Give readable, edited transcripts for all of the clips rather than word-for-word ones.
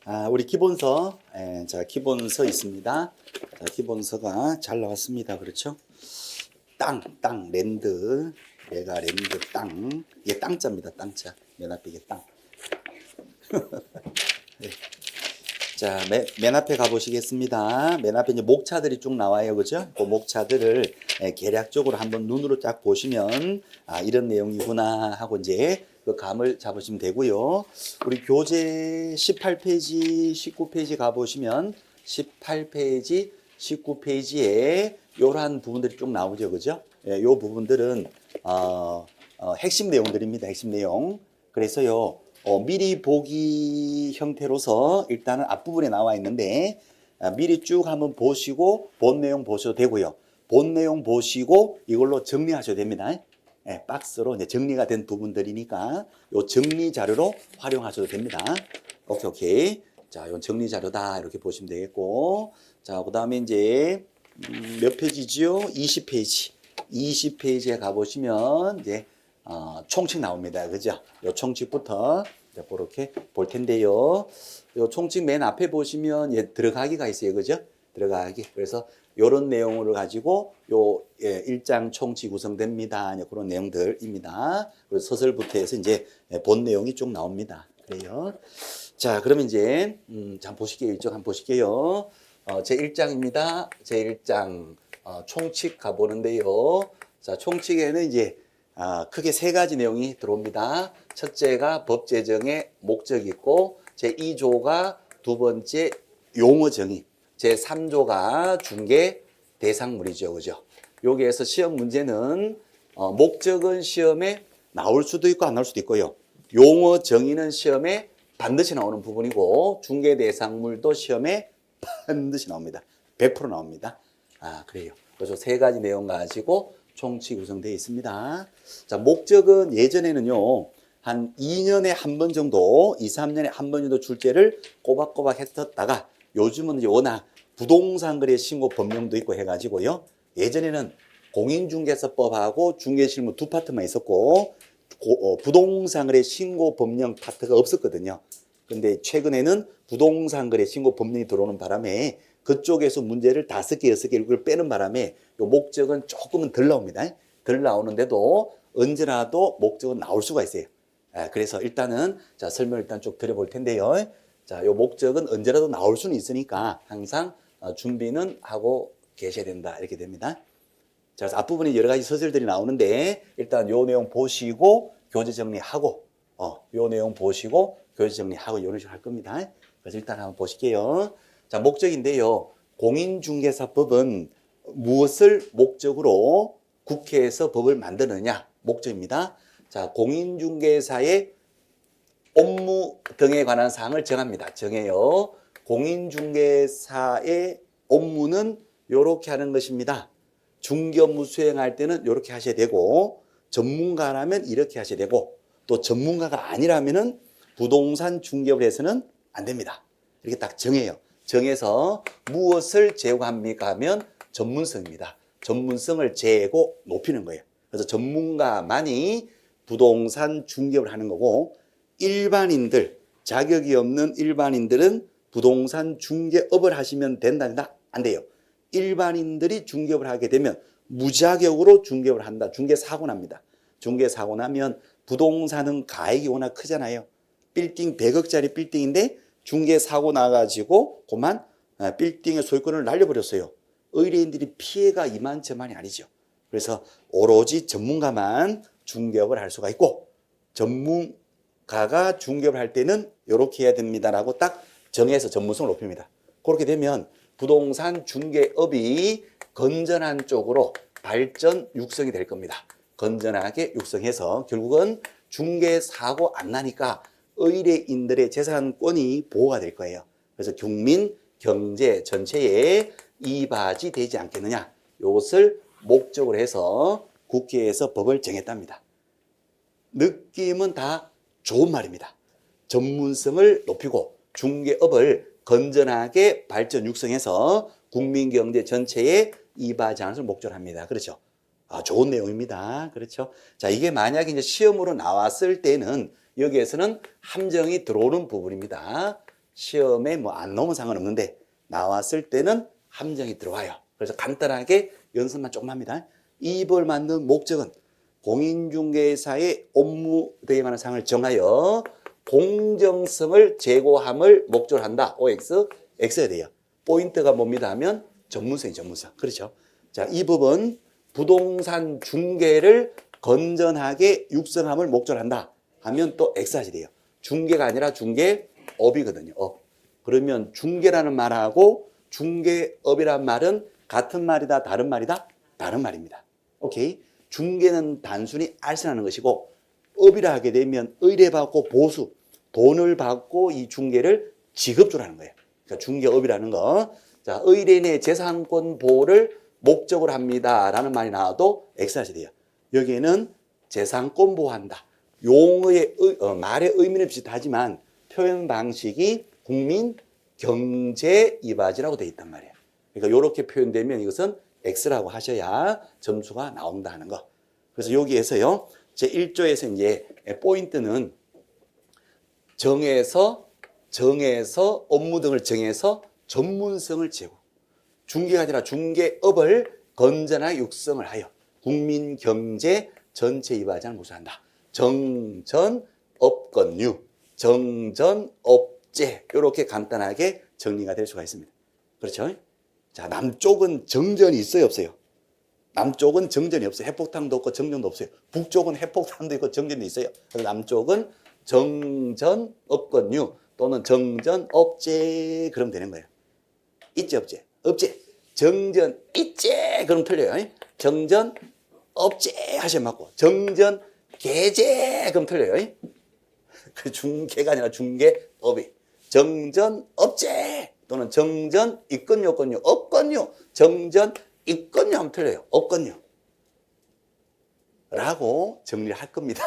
우리 기본서, 자, 기본서 있습니다. 자, 기본서가 잘 나왔습니다. 그렇죠? 땅, 랜드, 내가 랜드, 땅. 이게 땅자입니다. 땅자. 맨 앞에 이게 땅. 네. 자, 맨 앞에 가보시겠습니다. 맨 앞에 이제 목차들이 쭉 나와요. 그죠? 그 목차들을 계략적으로 한번 눈으로 쫙 보시면, 이런 내용이구나 하고 이제 그 감을 잡으시면 되고요. 우리 교재 18페이지, 19페이지 가보시면 18페이지, 19페이지에 이러한 부분들이 쭉 나오죠. 그죠? 이 부분들은, 핵심 내용들입니다. 핵심 내용. 그래서요, 미리 보기 형태로서 일단은 앞부분에 나와 있는데, 미리 쭉 한번 보시고 본 내용 보셔도 되고요. 본 내용 보시고 이걸로 정리하셔도 됩니다. 박스로 이제 정리가 된 부분들이니까 요 정리 자료로 활용하셔도 됩니다. 오케이. 자, 이건 정리 자료다 이렇게 보시면 되겠고, 자, 그다음에 이제 몇 페이지죠? 20페이지. 20페이지에 가보시면 이제 총칙 나옵니다. 그죠? 요 총칙부터 그렇게 볼 텐데요. 요 총칙 맨 앞에 보시면 들어가기가 있어요. 그죠? 들어가기. 그래서 요런 내용을 가지고 요 1장 총칙 구성됩니다. 그런 내용들입니다. 그래서 서술부터 해서 이제 본 내용이 쭉 나옵니다. 그래요. 자, 그러면 이제 자, 보실게요. 이쪽 한번 보실게요. 제 1장입니다. 제 1장 총칙 가보는데요. 자, 총칙에는 이제 크게 세 가지 내용이 들어옵니다. 첫째가 법 제정의 목적이 있고, 제2조가 두 번째 용어 정의, 제3조가 중개 대상물이죠. 그죠? 여기에서 시험 문제는 목적은 시험에 나올 수도 있고 안 나올 수도 있고요. 용어 정의는 시험에 반드시 나오는 부분이고, 중개 대상물도 시험에 반드시 나옵니다. 100% 나옵니다. 그래요. 그래서 세 가지 내용 가지고 총칙 구성되어 있습니다. 자, 목적은 예전에는요, 한 2년에 한 번 정도, 2, 3년에 한 번 정도 출제를 꼬박꼬박 했었다가, 요즘은 이제 워낙 부동산 거래 신고 법령도 있고 해가지고요, 예전에는 공인중개사법하고 중개실무 두 파트만 있었고, 부동산 거래 신고 법령 파트가 없었거든요. 근데 최근에는 부동산 거래 신고 법령이 들어오는 바람에 그쪽에서 문제를 5개, 6개, 7개를 빼는 바람에 요 목적은 조금은 덜 나옵니다. 덜 나오는데도 언제라도 목적은 나올 수가 있어요. 그래서 일단은 자, 설명을 일단 쭉 드려볼 텐데요. 자, 요 목적은 언제라도 나올 수는 있으니까 항상 준비는 하고 계셔야 된다. 이렇게 됩니다. 자, 그래서 앞부분에 여러 가지 서술들이 나오는데 일단 요 내용 보시고 교재 정리하고 요 내용 보시고 교재 정리하고 이런 식으로 할 겁니다. 그래서 일단 한번 보실게요. 자, 목적인데요. 공인중개사법은 무엇을 목적으로 국회에서 법을 만드느냐 목적입니다. 자, 공인중개사의 업무 등에 관한 사항을 정합니다. 정해요. 공인중개사의 업무는 이렇게 하는 것입니다. 중개업무 수행할 때는 이렇게 하셔야 되고, 전문가라면 이렇게 하셔야 되고, 또 전문가가 아니라면은 부동산 중개업을 해서는 안 됩니다. 이렇게 딱 정해요. 정해서 무엇을 제고합니까 하면 전문성입니다. 전문성을 제고 높이는 거예요. 그래서 전문가만이 부동산 중개업을 하는 거고, 일반인들, 자격이 없는 일반인들은 부동산 중개업을 하시면 된다? 안 돼요. 일반인들이 중개업을 하게 되면 무자격으로 중개업을 한다. 중개사고 납니다. 중개사고 나면 부동산은 가액이 워낙 크잖아요. 빌딩 100억짜리 빌딩인데 중개사고 나가지고 그만 빌딩의 소유권을 날려버렸어요. 의뢰인들이 피해가 이만저만이 아니죠. 그래서 오로지 전문가만 중개업을 할 수가 있고, 전문가가 중개업을 할 때는 이렇게 해야 됩니다라고 딱 정해서 전문성을 높입니다. 그렇게 되면 부동산 중개업이 건전한 쪽으로 발전 육성이 될 겁니다. 건전하게 육성해서 결국은 중개사고 안 나니까 의뢰인들의 재산권이 보호가 될 거예요. 그래서 국민 경제 전체에 이바지 되지 않겠느냐, 이것을 목적으로 해서 국회에서 법을 정했답니다. 느낌은 다 좋은 말입니다. 전문성을 높이고 중개업을 건전하게 발전 육성해서 국민 경제 전체에 이바지 않을 목적으로 합니다. 그렇죠? 좋은 내용입니다. 그렇죠? 자, 이게 만약에 이제 시험으로 나왔을 때는 여기에서는 함정이 들어오는 부분입니다. 시험에 뭐 안 나오면 상관없는데 나왔을 때는 함정이 들어와요. 그래서 간단하게 연습만 조금 합니다. 이 법을 만든 목적은 공인중개사의 업무에 관한 사항을 정하여 공정성을 제고함을 목적으로 한다. OX, X야 돼요. 포인트가 뭡니다 하면 전문성이 전문성. 그렇죠. 자, 이 법은 부동산 중개를 건전하게 육성함을 목적으로 한다 하면 또 X하지 돼요. 중개가 아니라 중개업이거든요. 업. 그러면 중개라는 말하고 중개업이란 말은 같은 말이다, 다른 말이다? 다른 말입니다. 오케이. 중개는 단순히 알선하는 것이고 업이라 하게 되면 의뢰받고 보수, 돈을 받고 이 중개를 지급주로 하는 거예요. 그러니까 중개업이라는 거. 자, 의뢰인의 재산권 보호를 목적으로 합니다 라는 말이 나와도 X하셔야 돼요. 여기에는 재산권 보호한다. 용어의 말의 의미는 비슷하지만 표현 방식이 국민 경제 이바지라고 되어 있단 말이에요. 그러니까 이렇게 표현되면 이것은 X라고 하셔야 점수가 나온다는 거. 그래서 여기에서요, 제 1조에서 이제 포인트는 정해서 업무 등을 정해서 전문성을 제고, 중개가 아니라 중개업을 건전하게 육성을 하여 국민 경제 전체 이바지를 무시한다. 정전업권유, 정전업제 이렇게 간단하게 정리가 될 수가 있습니다. 그렇죠? 자, 남쪽은 정전이 있어요, 없어요? 남쪽은 정전이 없어요. 핵폭탄도 없고 정전도 없어요. 북쪽은 핵폭탄도 있고 정전도 있어요. 그래서 남쪽은 정전업권유 또는 정전업제 그럼 되는 거예요. 있지, 없지? 없지. 정전 있지 그럼 틀려요. 정전 업제 하시면 맞고 정전 계제 그럼 틀려요. 그 중개가 아니라 중개업이 정전 업제 또는 정전 이권요건요 업건요 정전 이권요 하면 틀려요. 업건요 라고 정리를 할 겁니다.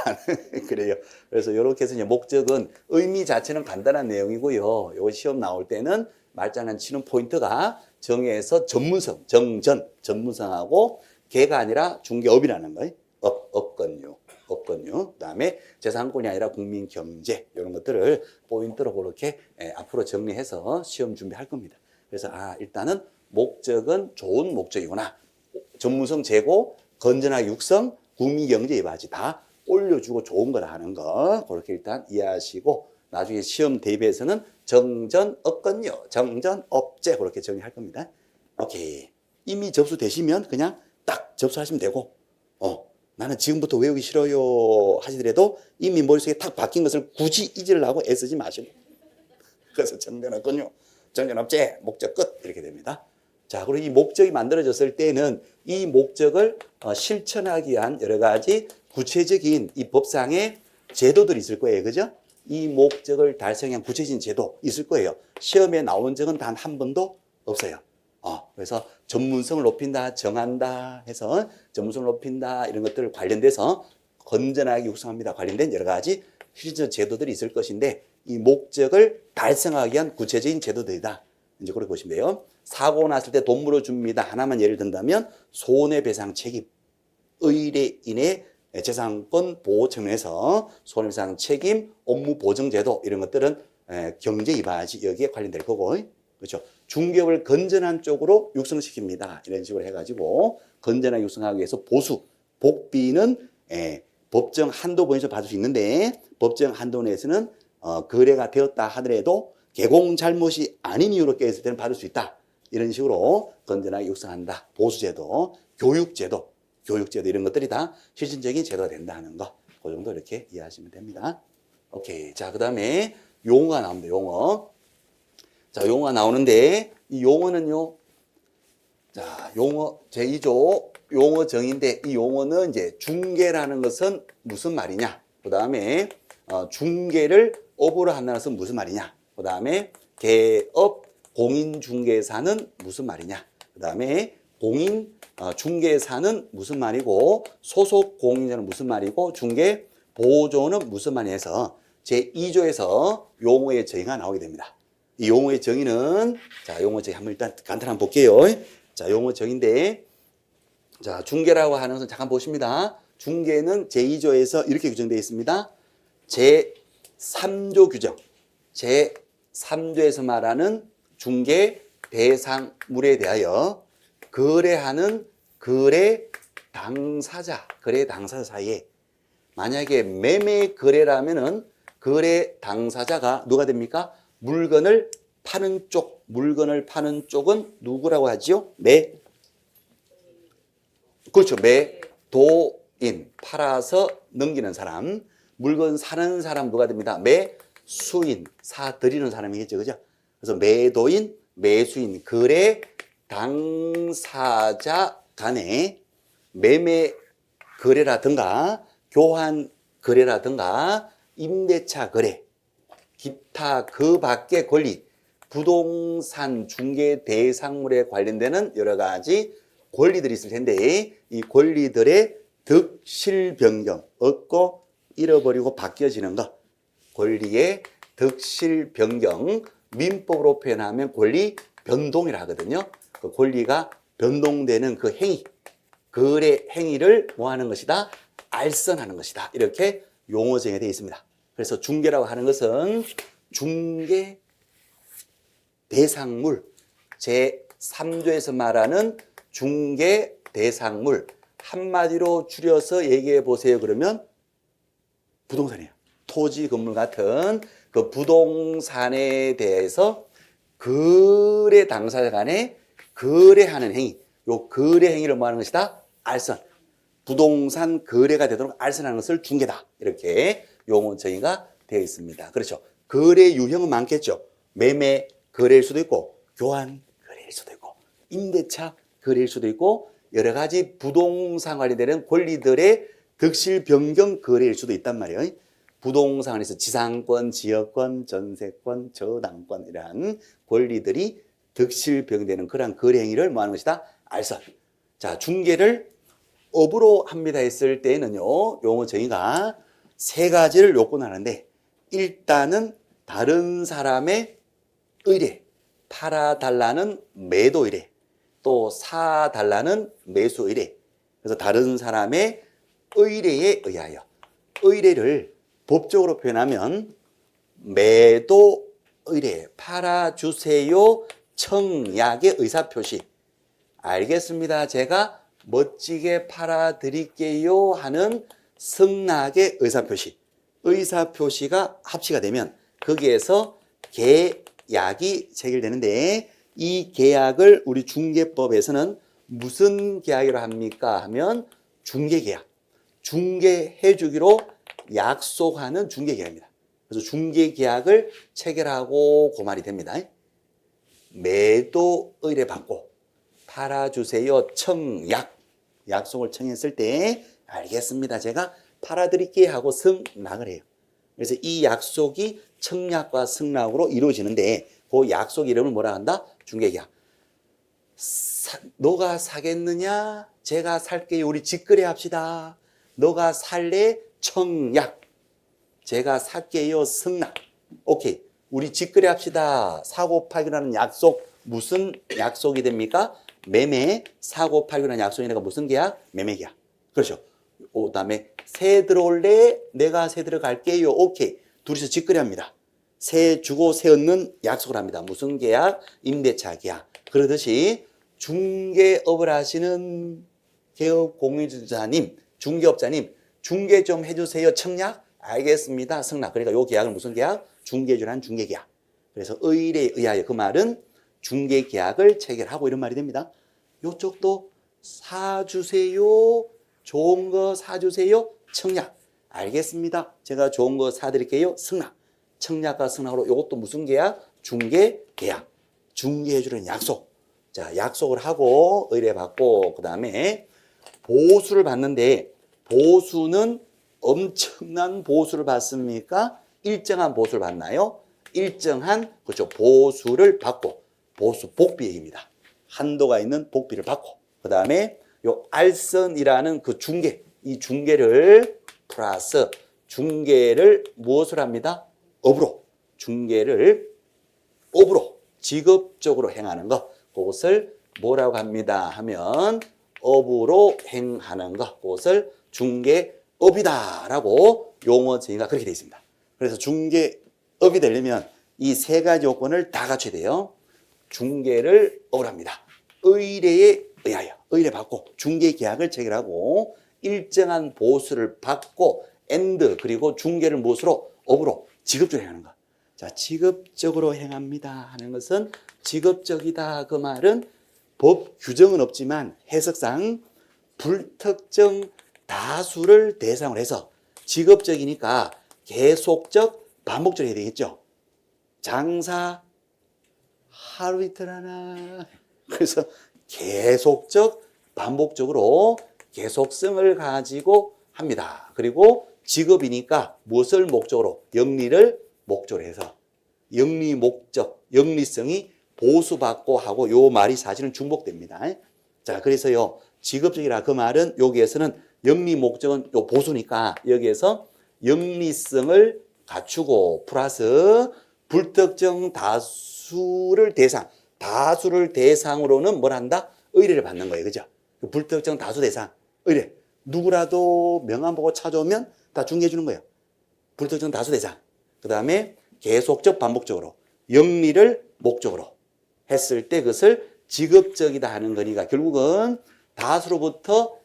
그래요. 그래서 이렇게 해서 이제 목적은 의미 자체는 간단한 내용이고요. 요 시험 나올 때는 말장난 치는 포인트가 정해서 전문성, 전문성하고 개가 아니라 중개업이라는 거예요. 업건요. 그다음에 재산권이 아니라 국민 경제 이런 것들을 포인트로 그렇게 앞으로 정리해서 시험 준비할 겁니다. 그래서 일단은 목적은 좋은 목적이구나. 전문성 제고, 건전하게 육성, 국민 경제 이바지 다 올려주고 좋은 거라 하는 거 그렇게 일단 이해하시고 나중에 시험 대비해서는 정전업건요, 정전업제 그렇게 정리할 겁니다. 오케이. 이미 접수되시면 그냥 딱 접수하시면 되고 나는 지금부터 외우기 싫어요 하시더라도 이미 머릿속에 탁 박힌 것을 굳이 잊으려고 애쓰지 마시고 그래서 정전업건요, 정전업제, 목적 끝 이렇게 됩니다. 자, 그리고 이 목적이 만들어졌을 때는 이 목적을 실천하기 위한 여러 가지 구체적인 이 법상의 제도들이 있을 거예요. 그죠? 이 목적을 달성하기 위한 구체적인 제도 있을 거예요. 시험에 나온 적은 단 한 번도 없어요. 그래서 전문성을 높인다, 정한다 해서 전문성을 높인다 이런 것들 관련돼서 건전하게 육성합니다. 관련된 여러 가지 실질 제도들이 있을 것인데 이 목적을 달성하기 위한 구체적인 제도들이다. 이제 그렇게 보시면 돼요. 사고 났을 때 돈 물어줍니다. 하나만 예를 든다면 손해배상 책임, 의뢰인의 재산권 보호 측면에서 손해배상 책임, 업무 보정 제도 이런 것들은 경제 이바지 여기에 관련될 거고, 그렇죠? 중개업을 건전한 쪽으로 육성시킵니다. 이런 식으로 해가지고 건전하게 육성하기 위해서 보수, 복비는 법정 한도 범위에서 받을 수 있는데 법정 한도 내에서는 거래가 되었다 하더라도 개공 잘못이 아닌 이유로 깨졌을 때는 받을 수 있다. 이런 식으로 건전하게 육성한다. 보수제도, 교육제도 이런 것들이 다 실질적인 제도가 된다는 거. 그 정도 이렇게 이해하시면 됩니다. 오케이. 자, 그 다음에 용어가 나옵니다. 용어. 자, 용어가 나오는데 이 용어는요. 자, 용어 제2조 용어 정의인데 이 용어는 이제 중개라는 것은 무슨 말이냐. 그 다음에 중개를 업으로 한다는 것은 무슨 말이냐. 그 다음에 개업 공인중개사는 무슨 말이냐. 그 다음에 중개사는 무슨 말이고 소속 공인자는 무슨 말이고 중개 보조는 무슨 말이냐 해서 제2조에서 용어의 정의가 나오게 됩니다. 이 용어의 정의는 자, 용어 정의 한번 일단 간단히 한번 볼게요. 자, 용어 정의인데 자, 중개라고 하는 것은 잠깐 보십니다. 중개는 제2조에서 이렇게 규정되어 있습니다. 제3조 규정. 3조에서 말하는 중개 대상물에 대하여 거래하는 거래 당사자 사이에 만약에 매매 거래라면은 거래 당사자가 누가 됩니까? 물건을 파는 쪽은 누구라고 하지요? 그렇죠. 매도인, 팔아서 넘기는 사람. 물건 사는 사람 누가 됩니다? 매수인, 사드리는 사람이겠죠. 그죠? 그래서 매도인, 매수인, 거래 당사자 간에 매매 거래라든가 교환 거래라든가 임대차 거래, 기타 그 밖의 권리, 부동산 중개 대상물에 관련되는 여러 가지 권리들이 있을 텐데 이 권리들의 득실 변경, 얻고 잃어버리고 바뀌어지는 것, 권리의 득실 변경, 민법으로 표현하면 권리 변동이라 하거든요. 그 권리가 변동되는 그 행위, 거래 행위를 뭐 하는 것이다? 알선하는 것이다. 이렇게 용어 정의가 되어 있습니다. 그래서 중개라고 하는 것은 중개 대상물, 제3조에서 말하는 중개 대상물, 한마디로 줄여서 얘기해 보세요. 그러면 부동산이에요. 토지, 건물 같은 그 부동산에 대해서 거래 당사자 간에 거래하는 행위, 요 거래 행위를 뭐 하는 것이다? 알선. 부동산 거래가 되도록 알선하는 것을 중개다. 이렇게 용어 정의가 되어 있습니다. 그렇죠. 거래 유형은 많겠죠. 매매 거래일 수도 있고, 교환 거래일 수도 있고, 임대차 거래일 수도 있고, 여러 가지 부동산 관련되는 권리들의 득실 변경 거래일 수도 있단 말이에요. 부동산에서 지상권, 지역권, 전세권, 저당권 이러한 권리들이 득실 변경되는 그러한 거래 행위를 뭐 하는 것이다? 알선. 자, 중개를 업으로 합니다 했을 때는요, 용어 정의가 세 가지를 요건하는데, 일단은 다른 사람의 의뢰, 팔아달라는 매도 의뢰, 또 사달라는 매수 의뢰. 그래서 다른 사람의 의뢰에 의하여, 의뢰를 법적으로 표현하면 매도 의뢰, 팔아주세요 청약의 의사표시. 알겠습니다. 제가 멋지게 팔아드릴게요 하는 승낙의 의사표시. 의사표시가 합치가 되면 거기에서 계약이 체결되는데 이 계약을 우리 중개법에서는 무슨 계약이라고 합니까? 하면 중개계약. 중개해주기로 약속하는 중개계약입니다. 그래서 중개계약을 체결하고 그 말이 됩니다. 매도 의뢰받고 팔아주세요 청약, 약속을 청했을 때 알겠습니다. 제가 팔아드릴게요 하고 승낙을 해요. 그래서 이 약속이 청약과 승낙으로 이루어지는데 그 약속 이름을 뭐라 한다? 중개계약. 너가 사겠느냐? 제가 살게요. 우리 직거래 합시다. 너가 살래? 청약. 제가 살게요. 승낙. 오케이. 우리 직거래 합시다. 사고 팔기라는 약속. 무슨 약속이 됩니까? 매매, 사고 팔기라는 약속이 내가 무슨 계약? 매매 계약. 그렇죠. 그 다음에 새 들어올래? 내가 새 들어갈게요. 오케이. 둘이서 직거래 합니다. 새 주고 새 얻는 약속을 합니다. 무슨 계약? 임대차 계약. 그러듯이 중개업을 하시는 개업 공유주자님, 중개업자님, 중개 좀 해주세요. 청약? 알겠습니다. 승낙. 그러니까 요 계약은 무슨 계약? 중개주란 중개계약. 그래서 의뢰에 의하여 그 말은 중개계약을 체결하고 이런 말이 됩니다. 요쪽도 사주세요. 좋은 거 사주세요. 청약. 알겠습니다. 제가 좋은 거 사드릴게요. 승낙. 청약과 승낙으로 이것도 무슨 계약? 중개계약. 중개해주는 약속. 자, 약속을 하고 의뢰받고 그 다음에 보수를 받는데 보수는 엄청난 보수를 받습니까? 일정한 보수를 받나요? 일정한 그렇죠. 보수를 받고 보수 복비액입니다. 한도가 있는 복비를 받고 그 다음에 요 알선이라는 그 중개, 이 중개를 플러스 중개를 무엇을 합니다? 업으로. 중개를 업으로 직업적으로 행하는 것. 그것을 뭐라고 합니다 하면 업으로 행하는 것. 그것을 중개업이다라고 용어 정의가 그렇게 되어 있습니다. 그래서 중개업이 되려면 이 세 가지 요건을 다 갖춰야 돼요. 중개를 억울합니다. 의뢰에 의하여 의뢰 받고 중개 계약을 체결하고 일정한 보수를 받고 엔드 그리고 중개를 무엇으로 업으로 직업적으로 행하는 것. 자, 직업적으로 행합니다 하는 것은 직업적이다 그 말은 법 규정은 없지만 해석상 불특정 다수를 대상으로 해서 직업적이니까 계속적 반복적으로 해야 되겠죠. 장사 하루 이틀 하나. 그래서 계속적 반복적으로 계속성을 가지고 합니다. 그리고 직업이니까 무엇을 목적으로? 영리를 목적으로 해서 영리 목적, 영리성이 보수받고 하고 요 말이 사실은 중복됩니다. 자, 그래서요. 직업적이라 그 말은 여기에서는 영리 목적은 요 보수니까 여기에서 영리성을 갖추고 플러스 불특정 다수를 대상으로는 뭘 한다? 의뢰를 받는 거예요. 그죠? 불특정 다수 대상, 의뢰. 누구라도 명함 보고 찾아오면 다 중개해 주는 거예요. 불특정 다수 대상. 그 다음에 계속적 반복적으로 영리를 목적으로 했을 때 그것을 직업적이다 하는 거니까 결국은 다수로부터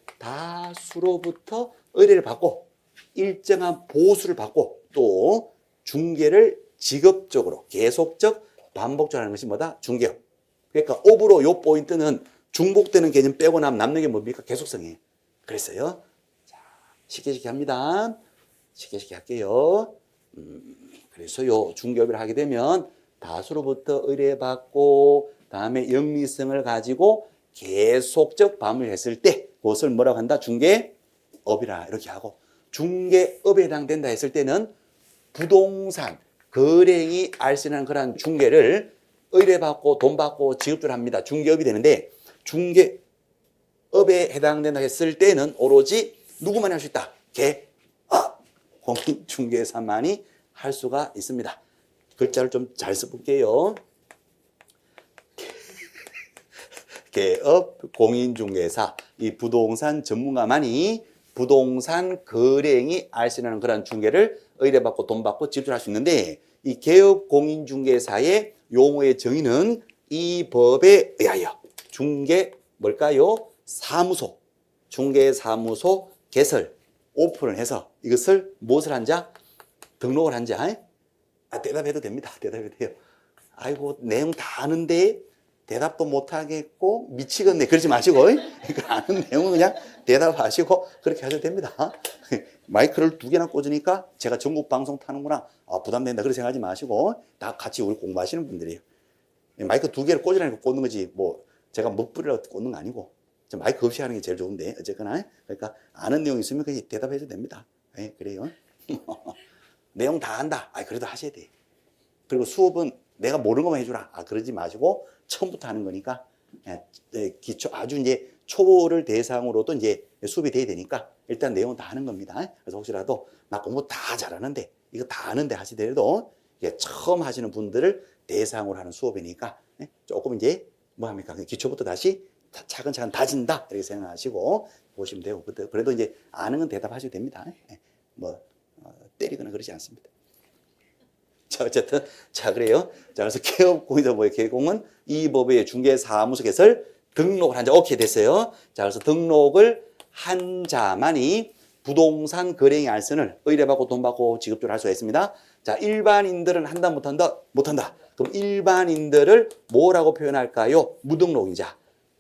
의뢰를 받고 일정한 보수를 받고 또 중개를 직업적으로 계속적 반복적으로 하는 것이 뭐다? 중개업. 그러니까 업으로 요 포인트는 중복되는 개념 빼고 나면 남는 게 뭡니까? 계속성이에요. 그랬어요. 자, 쉽게 합니다. 쉽게 할게요. 그래서 요 중개업을 하게 되면 다수로부터 의뢰받고 다음에 영리성을 가지고 계속적 반복을 했을 때 그것을 뭐라고 한다? 중개업이라 이렇게 하고 중개업에 해당된다 했을 때는 부동산 거래인이 알 수 있는 그런 중개를 의뢰받고 돈 받고 지급을 합니다. 중개업이 되는데 중개업에 해당된다 했을 때는 오로지 누구만이 할 수 있다? 공인중개사만이 할 수가 있습니다. 글자를 좀 잘 써볼게요. 개업, 공인중개사, 이 부동산 전문가만이 부동산 거래인이 알 수 있는 그런 중개를 의뢰받고 돈 받고 지급할 수 있는데 이 개업 공인중개사의 용어의 정의는 이 법에 의하여 중개 뭘까요? 사무소, 중개사무소 개설, 오픈을 해서 이것을 무엇을 한 자? 등록을 한 자. 대답해도 됩니다. 대답해도 돼요. 아이고 내용 다 아는데 대답도 못하겠고 미치겠네. 그러지 마시고 아는 내용은 그냥 대답하시고 그렇게 하셔도 됩니다. 마이크를 2개나 꽂으니까 제가 전국 방송 타는구나. 부담된다. 그렇게 생각하지 마시고 다 같이 우리 공부하시는 분들이에요. 마이크 2개를 꽂으라니까 꽂는 거지 뭐 제가 먹부리라고 꽂는 거 아니고 마이크 없이 하는 게 제일 좋은데 어쨌거나 그러니까 아는 내용 있으면 그냥 대답해도 됩니다. 그래요. 내용 다 안다. 그래도 하셔야 돼. 그리고 수업은 내가 모르는 것만 해주라. 그러지 마시고 처음부터 하는 거니까 기초 아주 이제 초보를 대상으로도 이제 수업이 돼야 되니까 일단 내용은 다 하는 겁니다. 그래서 혹시라도 나 공부 다 잘하는데 이거 다 아는데 하시더라도 처음 하시는 분들을 대상으로 하는 수업이니까 조금 이제 뭐 합니까? 기초부터 다시 차근차근 다진다 이렇게 생각하시고 보시면 되고 그래도 이제 아는 건 대답하셔도 됩니다. 뭐 때리거나 그러지 않습니다. 자, 어쨌든, 자, 그래요. 자, 그래서 개업공인자 뭐예요? 개업공은 이 법의 중개사무소 개설 등록을 한 자, 오케이 됐어요. 자, 그래서 등록을 한 자만이 부동산 거래인의 알선을 의뢰받고 돈 받고 지급적으로 할 수가 있습니다. 자, 일반인들은 한다, 못한다? 못한다. 그럼 일반인들을 뭐라고 표현할까요? 무등록인자.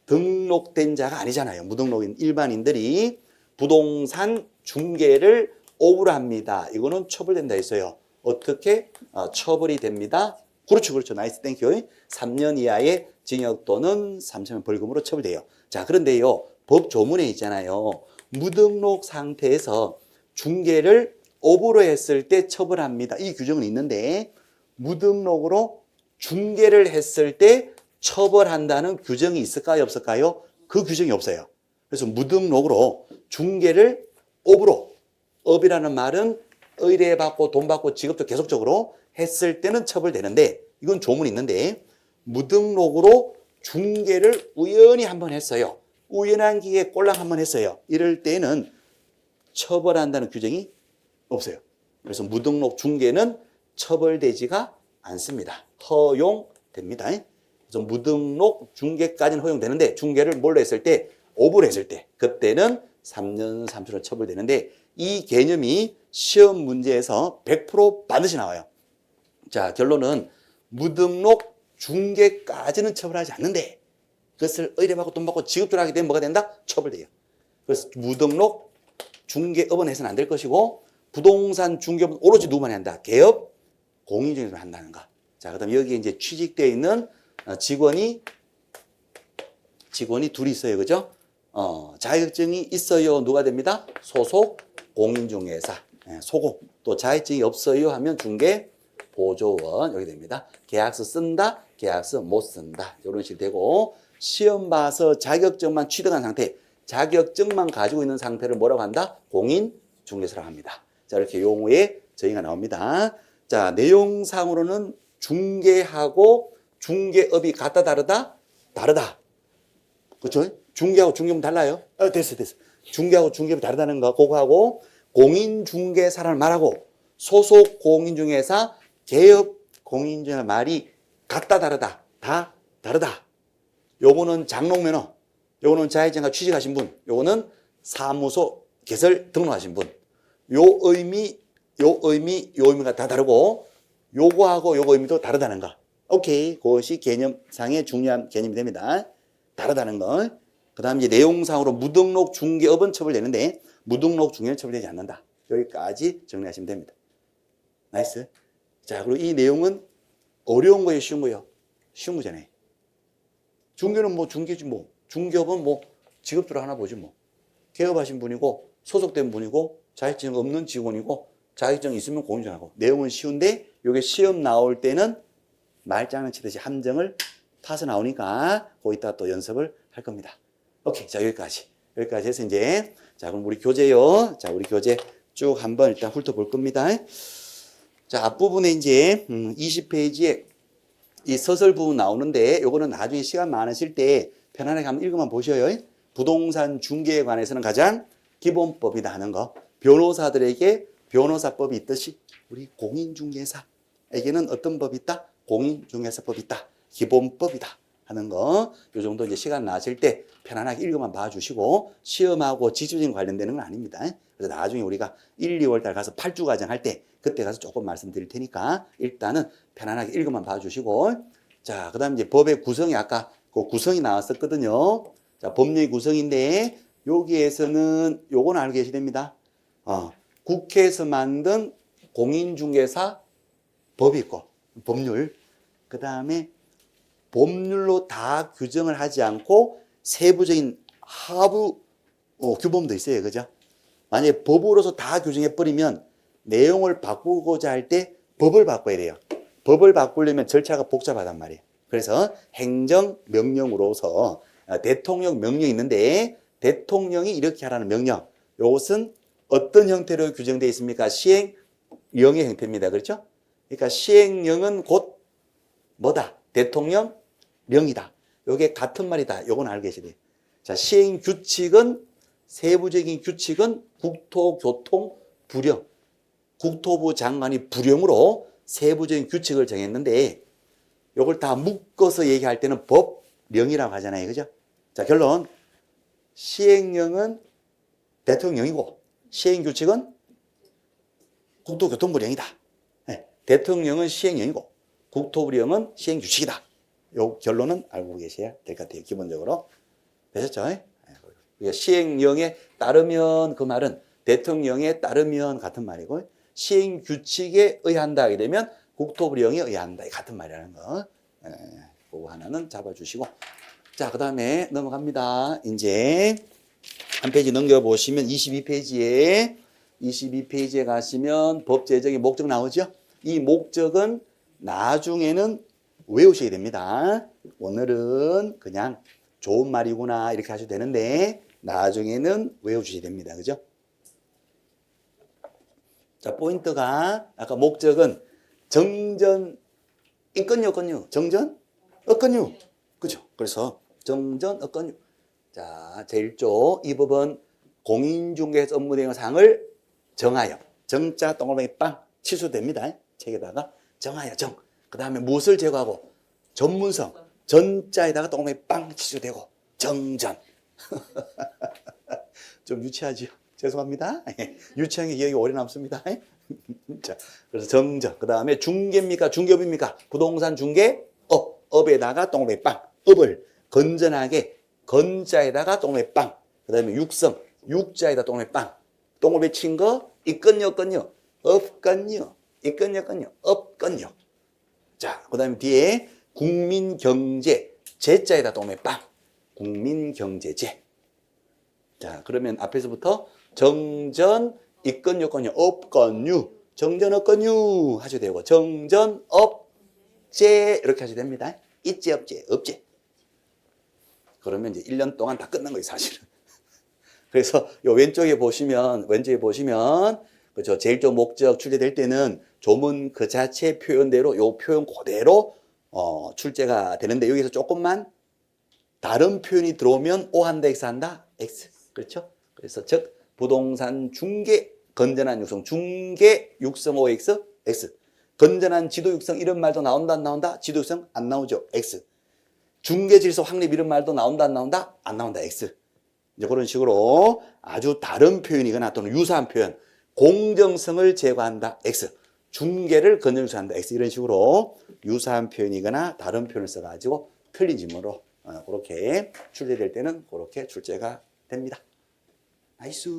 등록된 자가 아니잖아요. 무등록인 일반인들이 부동산 중개를 억울합니다. 이거는 처벌된다 했어요. 어떻게? 처벌이 됩니다. 그렇죠. 나이스 땡큐. 3년 이하의 징역 또는 3천만 벌금으로 처벌돼요. 자, 그런데요. 법 조문에 있잖아요. 무등록 상태에서 중개를 업으로 했을 때 처벌합니다. 이 규정은 있는데 무등록으로 중개를 했을 때 처벌한다는 규정이 있을까요? 없을까요? 그 규정이 없어요. 그래서 무등록으로 중개를 업으로 업이라는 말은 의뢰받고 돈 받고 지급도 계속적으로 했을 때는 처벌되는데 이건 조문이 있는데 무등록으로 중개를 우연히 한번 했어요. 우연한 기회에 꼴랑 한번 했어요. 이럴 때는 처벌한다는 규정이 없어요. 그래서 무등록 중개는 처벌되지가 않습니다. 허용됩니다. 그래서 무등록 중개까지는 허용되는데 중개를 뭘로 했을 때 5분 했을 때 그때는 3년 3초로 처벌되는데 이 개념이 시험 문제에서 100% 반드시 나와요. 자, 결론은 무등록 중개까지는 처벌하지 않는데 그것을 의뢰받고 돈 받고 지급을 하게 되면 뭐가 된다? 처벌돼요. 그래서 무등록 중개업은 해서는 안 될 것이고 부동산 중개업은 오로지 누구만 한다? 개업 공인중개사만 한다는 거. 자, 그다음 여기에 이제 취직되어 있는 직원이 둘이 있어요. 그죠? 자격증이 있어요. 누가 됩니다? 소속 공인중개사. 소공. 또 자격증이 없어요 하면 중개 보조원 여기 됩니다. 계약서 쓴다, 계약서 못 쓴다. 이런 식으로 되고 시험 봐서 자격증만 취득한 상태, 자격증만 가지고 있는 상태를 뭐라고 한다? 공인중개사라고 합니다. 자, 이렇게 용어의 정의가 나옵니다. 자, 내용상으로는 중개하고 중개업이 같다 다르다? 다르다. 그렇죠? 중개하고 중개업은 달라요? 됐어. 중개하고 중개업이 다르다는 거 그거하고 공인중개사라는 말하고 소속 공인중개사, 개업 공인중개사 말이 같다 다르다? 다 다르다. 요거는 장롱면허, 요거는 자격증과 취직하신 분, 요거는 사무소 개설 등록하신 분. 요 의미가 다 다르고 요거하고 요거 의미도 다르다는 거. 오케이. 그것이 개념상의 중요한 개념이 됩니다. 다르다는 거. 그 다음 이제 내용상으로 무등록 중개업은 처벌되는데 무등록 중개는 처벌되지 않는다. 여기까지 정리하시면 됩니다. 나이스. 자, 그리고 이 내용은 어려운 거예요, 쉬운 거예요? 쉬운 거잖아요. 중개는 뭐 중개지 뭐. 중개업은 뭐 직업들을 하나 보지 뭐. 개업하신 분이고 소속된 분이고 자격증 없는 직원이고 자격증 있으면 공인중개사하고 내용은 쉬운데 이게 시험 나올 때는 말장난 치듯이 함정을 타서 나오니까 거기다 또 연습을 할 겁니다. 오케이. 자, 여기까지 해서 이제 자, 그럼 우리 교재요. 자, 우리 교재 쭉 한번 일단 훑어볼 겁니다. 자, 앞부분에 이제 20페이지에 이 서술 부분 나오는데 요거는 나중에 시간 많으실 때 편안하게 한번 읽어만 보셔요. 부동산 중개에 관해서는 가장 기본법이다 하는 거. 변호사들에게 변호사법이 있듯이 우리 공인중개사에게는 어떤 법이 있다? 공인중개사법이 있다. 기본법이다 하는 거. 요 정도 이제 시간 나실 때 편안하게 읽어만 봐주시고 시험하고 지수진 관련되는 건 아닙니다. 그래서 나중에 우리가 1, 2월 달 가서 8주 과정 할 때 그때 가서 조금 말씀드릴 테니까 일단은 편안하게 읽어만 봐주시고 자, 그 다음 이제 법의 구성이 아까 그 구성이 나왔었거든요. 자, 법률 구성인데 여기에서는 요건 알고 계셔야 됩니다. 국회에서 만든 공인중개사 법이 있고 법률 그 다음에 법률로 다 규정을 하지 않고 세부적인 하부 규범도 있어요. 그죠? 만약에 법으로서 다 규정해 버리면 내용을 바꾸고자 할 때 법을 바꿔야 돼요. 법을 바꾸려면 절차가 복잡하단 말이에요. 그래서 행정명령으로서 대통령 명령이 있는데 대통령이 이렇게 하라는 명령. 이것은 어떤 형태로 규정되어 있습니까? 시행령의 형태입니다. 그렇죠? 그러니까 시행령은 곧 뭐다? 대통령령이다. 이게 같은 말이다. 요건 알고 계셔야 돼요. 자, 시행규칙은 세부적인 규칙은 국토교통부령. 국토부 장관이 부령으로 세부적인 규칙을 정했는데 요걸 다 묶어서 얘기할 때는 법령이라고 하잖아요. 그죠? 자, 결론. 시행령은 대통령이고 시행규칙은 국토교통부령이다. 네. 대통령은 시행령이고 국토부령은 시행규칙이다. 요 결론은 알고 계셔야 될 것 같아요. 기본적으로. 되셨죠? 네. 시행령에 따르면 그 말은 대통령에 따르면 같은 말이고 시행규칙에 의한다 하게 되면 국토부령에 의한다. 같은 말이라는 거. 그거 하나는 잡아주시고. 자, 그 다음에 넘어갑니다. 이제 한 페이지 넘겨보시면 22페이지에 가시면 법 제정의 목적 나오죠? 이 목적은 나중에는 외우셔야 됩니다. 오늘은 그냥 좋은 말이구나 이렇게 하셔도 되는데 나중에는 외워주셔야 됩니다. 그죠? 자, 포인트가 아까 목적은 정전, 인건유, 건유, 정전, 업건유. 그죠? 그래서 정전, 업건유. 자, 제1조 이 법은 공인중개사 업무 대행 사항을 정하여 정자 동그라미 빵 치수됩니다. 책에다가 정하여 정. 그 다음에 무엇을 제거하고? 전문성. 전자에다가 동그라미 빵 치셔도 되고. 정전. 좀 유치하지요? 죄송합니다. 유치한 게 기억이 오래 남습니다. 자, 그래서 정전. 그 다음에 중개입니까? 중개업입니까? 부동산 중개, 업. 업에다가 동그라미 빵. 업을 건전하게, 건자에다가 동그라미 빵. 그 다음에 육성. 육자에다 동그라미 빵. 동그라미 친 거, 있건요, 없건요? 없건요. 있건요, 없건요? 없건요. 자, 그 다음에 뒤에 국민경제. 제자에다 동그라미 빵. 국민경제제. 자, 그러면 앞에서부터 정전, 있건, 여건요, 없건유, 정전, 없건유 하셔도 되고, 정전, 업제, 이렇게 하셔도 됩니다. 있지, 없지, 없지. 그러면 이제 1년 동안 다 끝난 거예요, 사실은. 그래서 요 왼쪽에 보시면, 그죠, 제일적 목적 출제될 때는 조문 그 자체 표현대로, 요 표현 그대로, 출제가 되는데, 여기서 조금만 다른 표현이 들어오면 O 한다, X 한다? X. 그렇죠? 그래서 즉 부동산 중개 건전한 육성 중개 육성 OX X. 건전한 지도 육성 이런 말도 나온다 안 나온다? 지도 육성 안 나오죠. X. 중개 질서 확립 이런 말도 나온다 안 나온다? 안 나온다. X. 이제 그런 식으로 아주 다른 표현이거나 또는 유사한 표현 공정성을 제거한다. X. 중개를 건전유사한다. X. 이런 식으로 유사한 표현이거나 다른 표현을 써가지고 틀린 질문으로 그렇게 출제될 때는 그렇게 출제가 됩니다. 나이스.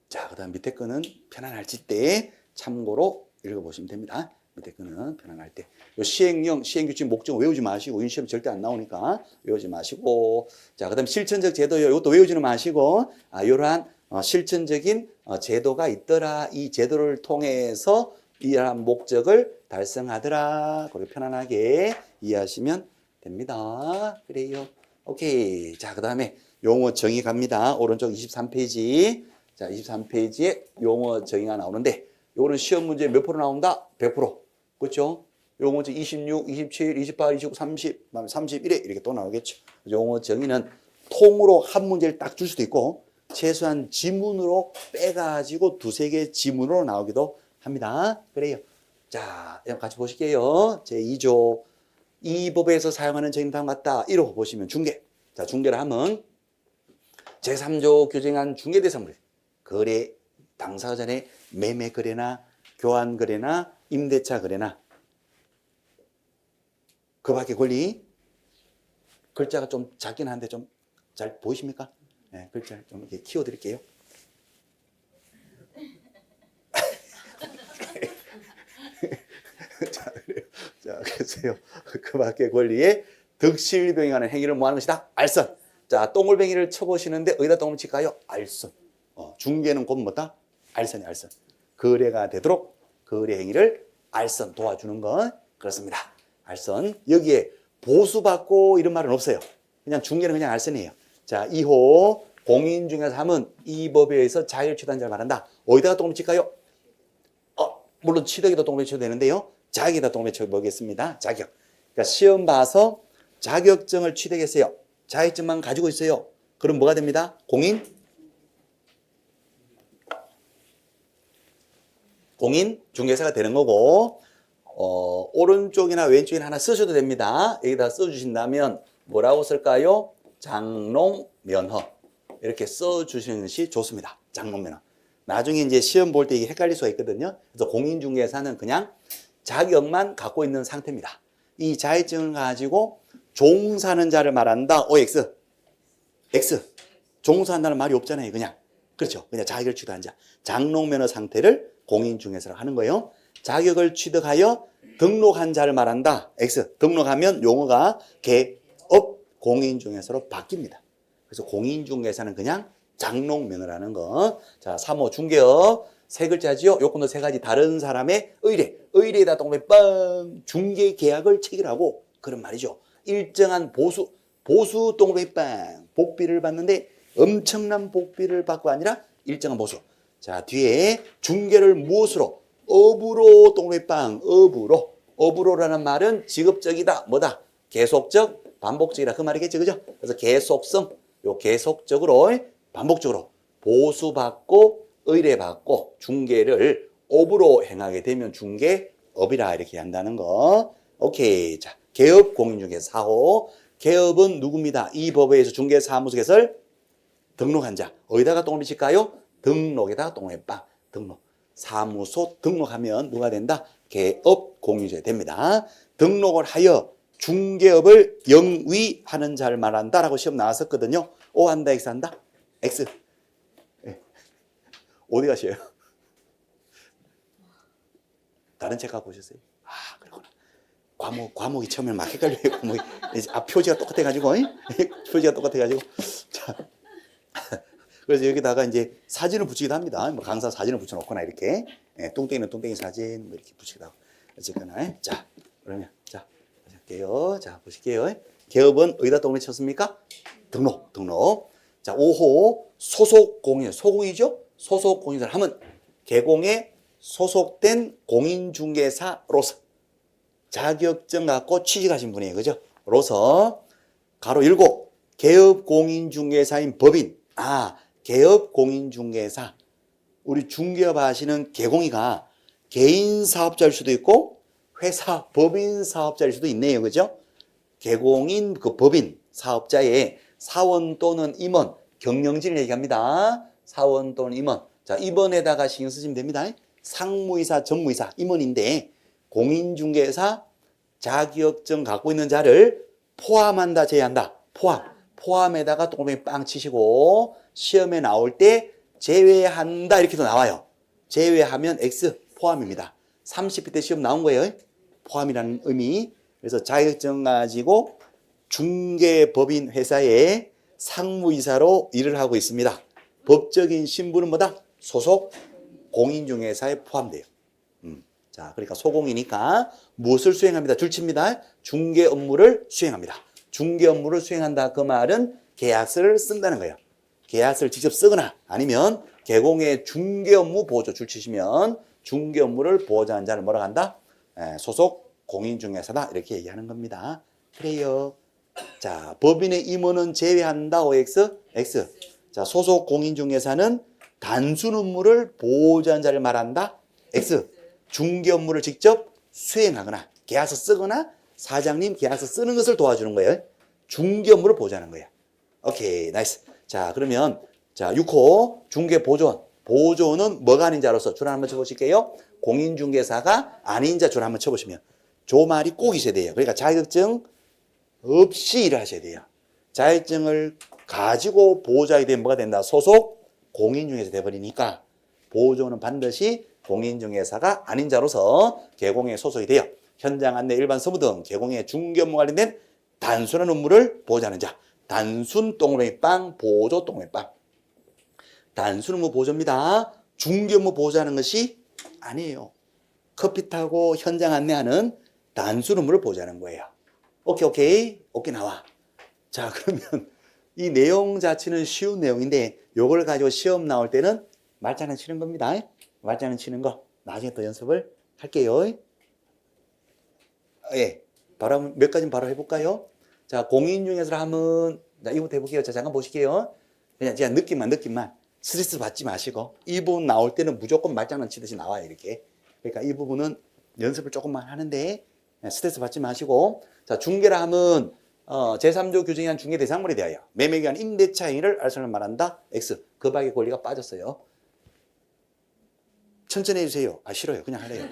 자, 그 다음 밑에 거는 편안할지 때 참고로 읽어보시면 됩니다. 밑에 거는 편안할 때. 요 시행령, 시행규칙, 목적 외우지 마시고, 이런 시험 절대 안 나오니까 외우지 마시고. 자, 그 다음 실천적 제도요. 이것도 외우지는 마시고, 이러한 실천적인 제도가 있더라. 이 제도를 통해서 이러한 목적을 달성하더라. 그렇게 편안하게 이해하시면 됩니다. 그래요. 오케이. 자, 그 다음에 용어 정의 갑니다. 오른쪽 23페이지. 자, 23페이지에 용어 정의가 나오는데, 요거는 시험 문제 몇 프로 나온다? 100%. 그렇죠? 용어 문제 26, 27, 28, 29, 30, 31에 이렇게 또 나오겠죠. 용어 정의는 통으로 한 문제를 딱 줄 수도 있고, 최소한 지문으로 빼가지고 두세 개 지문으로 나오기도 합니다. 그래요. 자, 같이 보실게요. 제2조. 이 법에서 사용하는 정의는 다음과 같다. 1호 보시면 중개. 자, 중개를 하면 제3조 규정한 중개대상물. 거래 당사자 간의 매매 거래나 교환 거래나 임대차 거래나 그 밖에 권리. 글자가 좀 작긴 한데 좀 잘 보이십니까? 네, 글자를 좀 이렇게 키워드릴게요. 자, 그래요. 자, 그래서요. 그 밖의 권리에 득실병행하는 행위를 뭐 하는 것이다? 알선. 자, 똥울뱅이를 쳐보시는데 어디다 똥을 칠까요? 알선. 중개는 곧 뭐다? 알선이 알선. 거래가 되도록 거래 행위를 알선 도와주는 건 그렇습니다. 알선. 여기에 보수받고 이런 말은 없어요. 그냥 중개는 그냥 알선이에요. 자, 2호 공인중개사 하면 이 법에 의해서 자율취득자를 말한다. 어디다가 똥을 칠까요? 물론 취득에도 똥을 쳐도 되는데요. 자격에다 똥을 쳐보겠습니다. 자격. 그러니까 시험 봐서 자격증을 취득했어요. 자격증만 가지고 있어요. 그럼 뭐가 됩니다? 공인 중개사가 되는 거고, 오른쪽이나 왼쪽이나 하나 쓰셔도 됩니다. 여기다 써주신다면 뭐라고 쓸까요? 장롱면허. 이렇게 써주시는 것이 좋습니다. 장롱면허. 나중에 이제 시험 볼 때 이게 헷갈릴 수가 있거든요. 그래서 공인중개사는 그냥 자격만 갖고 있는 상태입니다. 이 자격증을 가지고 종사하는 자를 말한다. OX. X. 종사한다는 말이 없잖아요. 그냥. 그렇죠. 그냥 자격을 취득한 자. 장롱면허 상태를 공인중개사라고 하는 거예요. 자격을 취득하여 등록한 자를 말한다. X. 등록하면 용어가 개업 공인중개사로 바뀝니다. 그래서 공인중개사는 그냥 장롱면허라는 거. 자, 3호 중개업. 세 글자지요. 요건도 세 가지. 다른 사람의 의뢰. 의뢰에다 동그라미 빵. 중개 계약을 체결하고 그런 말이죠. 일정한 보수 동그라미 빵. 복비를 받는데 엄청난 복비를 받고 아니라 일정한 보수. 자, 뒤에 중개를 무엇으로? 업으로 동그라미 빵. 업으로라는 말은 직업적이다. 뭐다? 계속적, 반복적이다. 그 말이겠죠. 그죠? 그래서 계속성. 요 계속적으로 반복적으로 보수받고 의뢰받고 중개를 업으로 행하게 되면 중개업. 업이라 이렇게 한다는 거. 오케이. 자, 개업 공인중개사 4호. 개업은 누굽니다? 이 법에 의해서 중개사무소 개설 등록한 자. 어디다가 똥을 비칠까요? 등록에다가 똥을 빵. 등록. 사무소 등록하면 누가 된다? 개업 공인중개사 됩니다. 등록을 하여 중개업을 영위하는 자를 말한다라고 시험 나왔었거든요. O 한다, X 한다? X. 네. 어디 가셔요? 다른 책 갖고 오셨어요? 아, 그렇구나. 과목이 처음에 막 헷갈려요. 과목이. 표지가 똑같아가지고, 표지가 똑같아가지고. 자. 그래서 여기다가 이제 사진을 붙이기도 합니다. 뭐 강사 사진을 붙여놓거나 이렇게. 뚱땡이는 뚱땡이 사진, 뭐 이렇게 붙이기도 하고. 어쨌거나. 자, 그러면, 자, 할게요. 자, 보실게요. 개업은 어디다 똥을 쳤습니까? 등록. 자, 5호 소속 공인, 소공이죠? 소속 공인사를 하면 개공에 소속된 공인중개사로서 자격증 갖고 취직하신 분이에요. 그죠? 로서 가로 열고 개업 공인중개사인 법인. 개업 공인중개사. 우리 중개업 하시는 개공이가 개인 사업자일 수도 있고 회사 법인 사업자일 수도 있네요. 그죠? 개공인 그 법인 사업자의 사원 또는 임원, 경영진을 얘기합니다. 사원 또는 임원. 자, 임원에다가 신경 쓰시면 됩니다. 상무이사, 전무이사, 임원인데 공인중개사 자격증 갖고 있는 자를 포함한다, 제외한다. 포함에다가 똥뱅이 빵 치시고 시험에 나올 때 제외한다 이렇게도 나와요. 제외하면 X 포함입니다. 30회 때 시험 나온 거예요. 포함이라는 의미. 그래서 자격증 가지고 중개법인 회사에 상무이사로 일을 하고 있습니다. 법적인 신분은 뭐다? 소속 공인중개사에 포함돼요. 자, 그러니까 소공이니까 무엇을 수행합니다? 줄칩니다. 중개 업무를 수행합니다. 중개 업무를 수행한다. 그 말은 계약서를 쓴다는 거예요. 계약서를 직접 쓰거나 아니면 개공의 중개 업무 보조 줄치시면 중개 업무를 보조한 자를 뭐라고 한다? 소속 공인중개사다. 이렇게 얘기하는 겁니다. 그래요. 자, 법인의 임원은 제외한다. OX, X. 자, 소속 공인중개사는 단순 업무를 보조한 자를 말한다. X. 중개 업무를 직접 수행하거나 계약서 쓰거나 사장님 계약서 쓰는 것을 도와주는 거예요. 중개 업무를 보조하는 거예요. 오케이, 나이스. 자, 그러면 자 6호 중개 보조원. 보조원은 뭐가 아닌 자로서 줄 한번 쳐보실게요. 공인중개사가 아닌 자 줄 한번 쳐보시면 조 말이 꼭 있어야 돼요. 그러니까 자격증 없이 일을 하셔야 돼요. 자격증을 가지고 보조하게 되면 뭐가 된다? 소속 공인중개사 돼버리니까 보조는 반드시 공인중개사가 아닌 자로서 개공에 소속이 되어 현장 안내, 일반 서무 등 개공의 중개 업무 관련된 단순한 업무를 보조하는 자. 단순 동그라미 빵, 보조 동그라미 빵. 단순 업무 보조입니다. 중개 업무 보조하는 것이 아니에요. 커피 타고 현장 안내하는 단순 업무를 보조하는 거예요. 오케이 나와. 자, 그러면 이 내용 자체는 쉬운 내용인데 요걸 가지고 시험 나올 때는 말장난 치는 겁니다. 말장난 치는 거 나중에 또 연습을 할게요. 예, 바로 몇 가지 바로 해볼까요? 자, 공인중개사를 하면 자, 이부터 해볼게요. 자, 잠깐 보실게요. 그냥 느낌만 스트레스 받지 마시고 이 부분 나올 때는 무조건 말장난 치듯이 나와요. 이렇게. 그러니까 이 부분은 연습을 조금만 하는데 스트레스 받지 마시고 자, 중개라 하면 제3조 규정에 의한 중개 대상물에 대하여 매매에 의한 임대차 행위를 알선을 말한다. X. 그 밖의 권리가 빠졌어요. 천천히 해주세요. 싫어요. 그냥 하래요.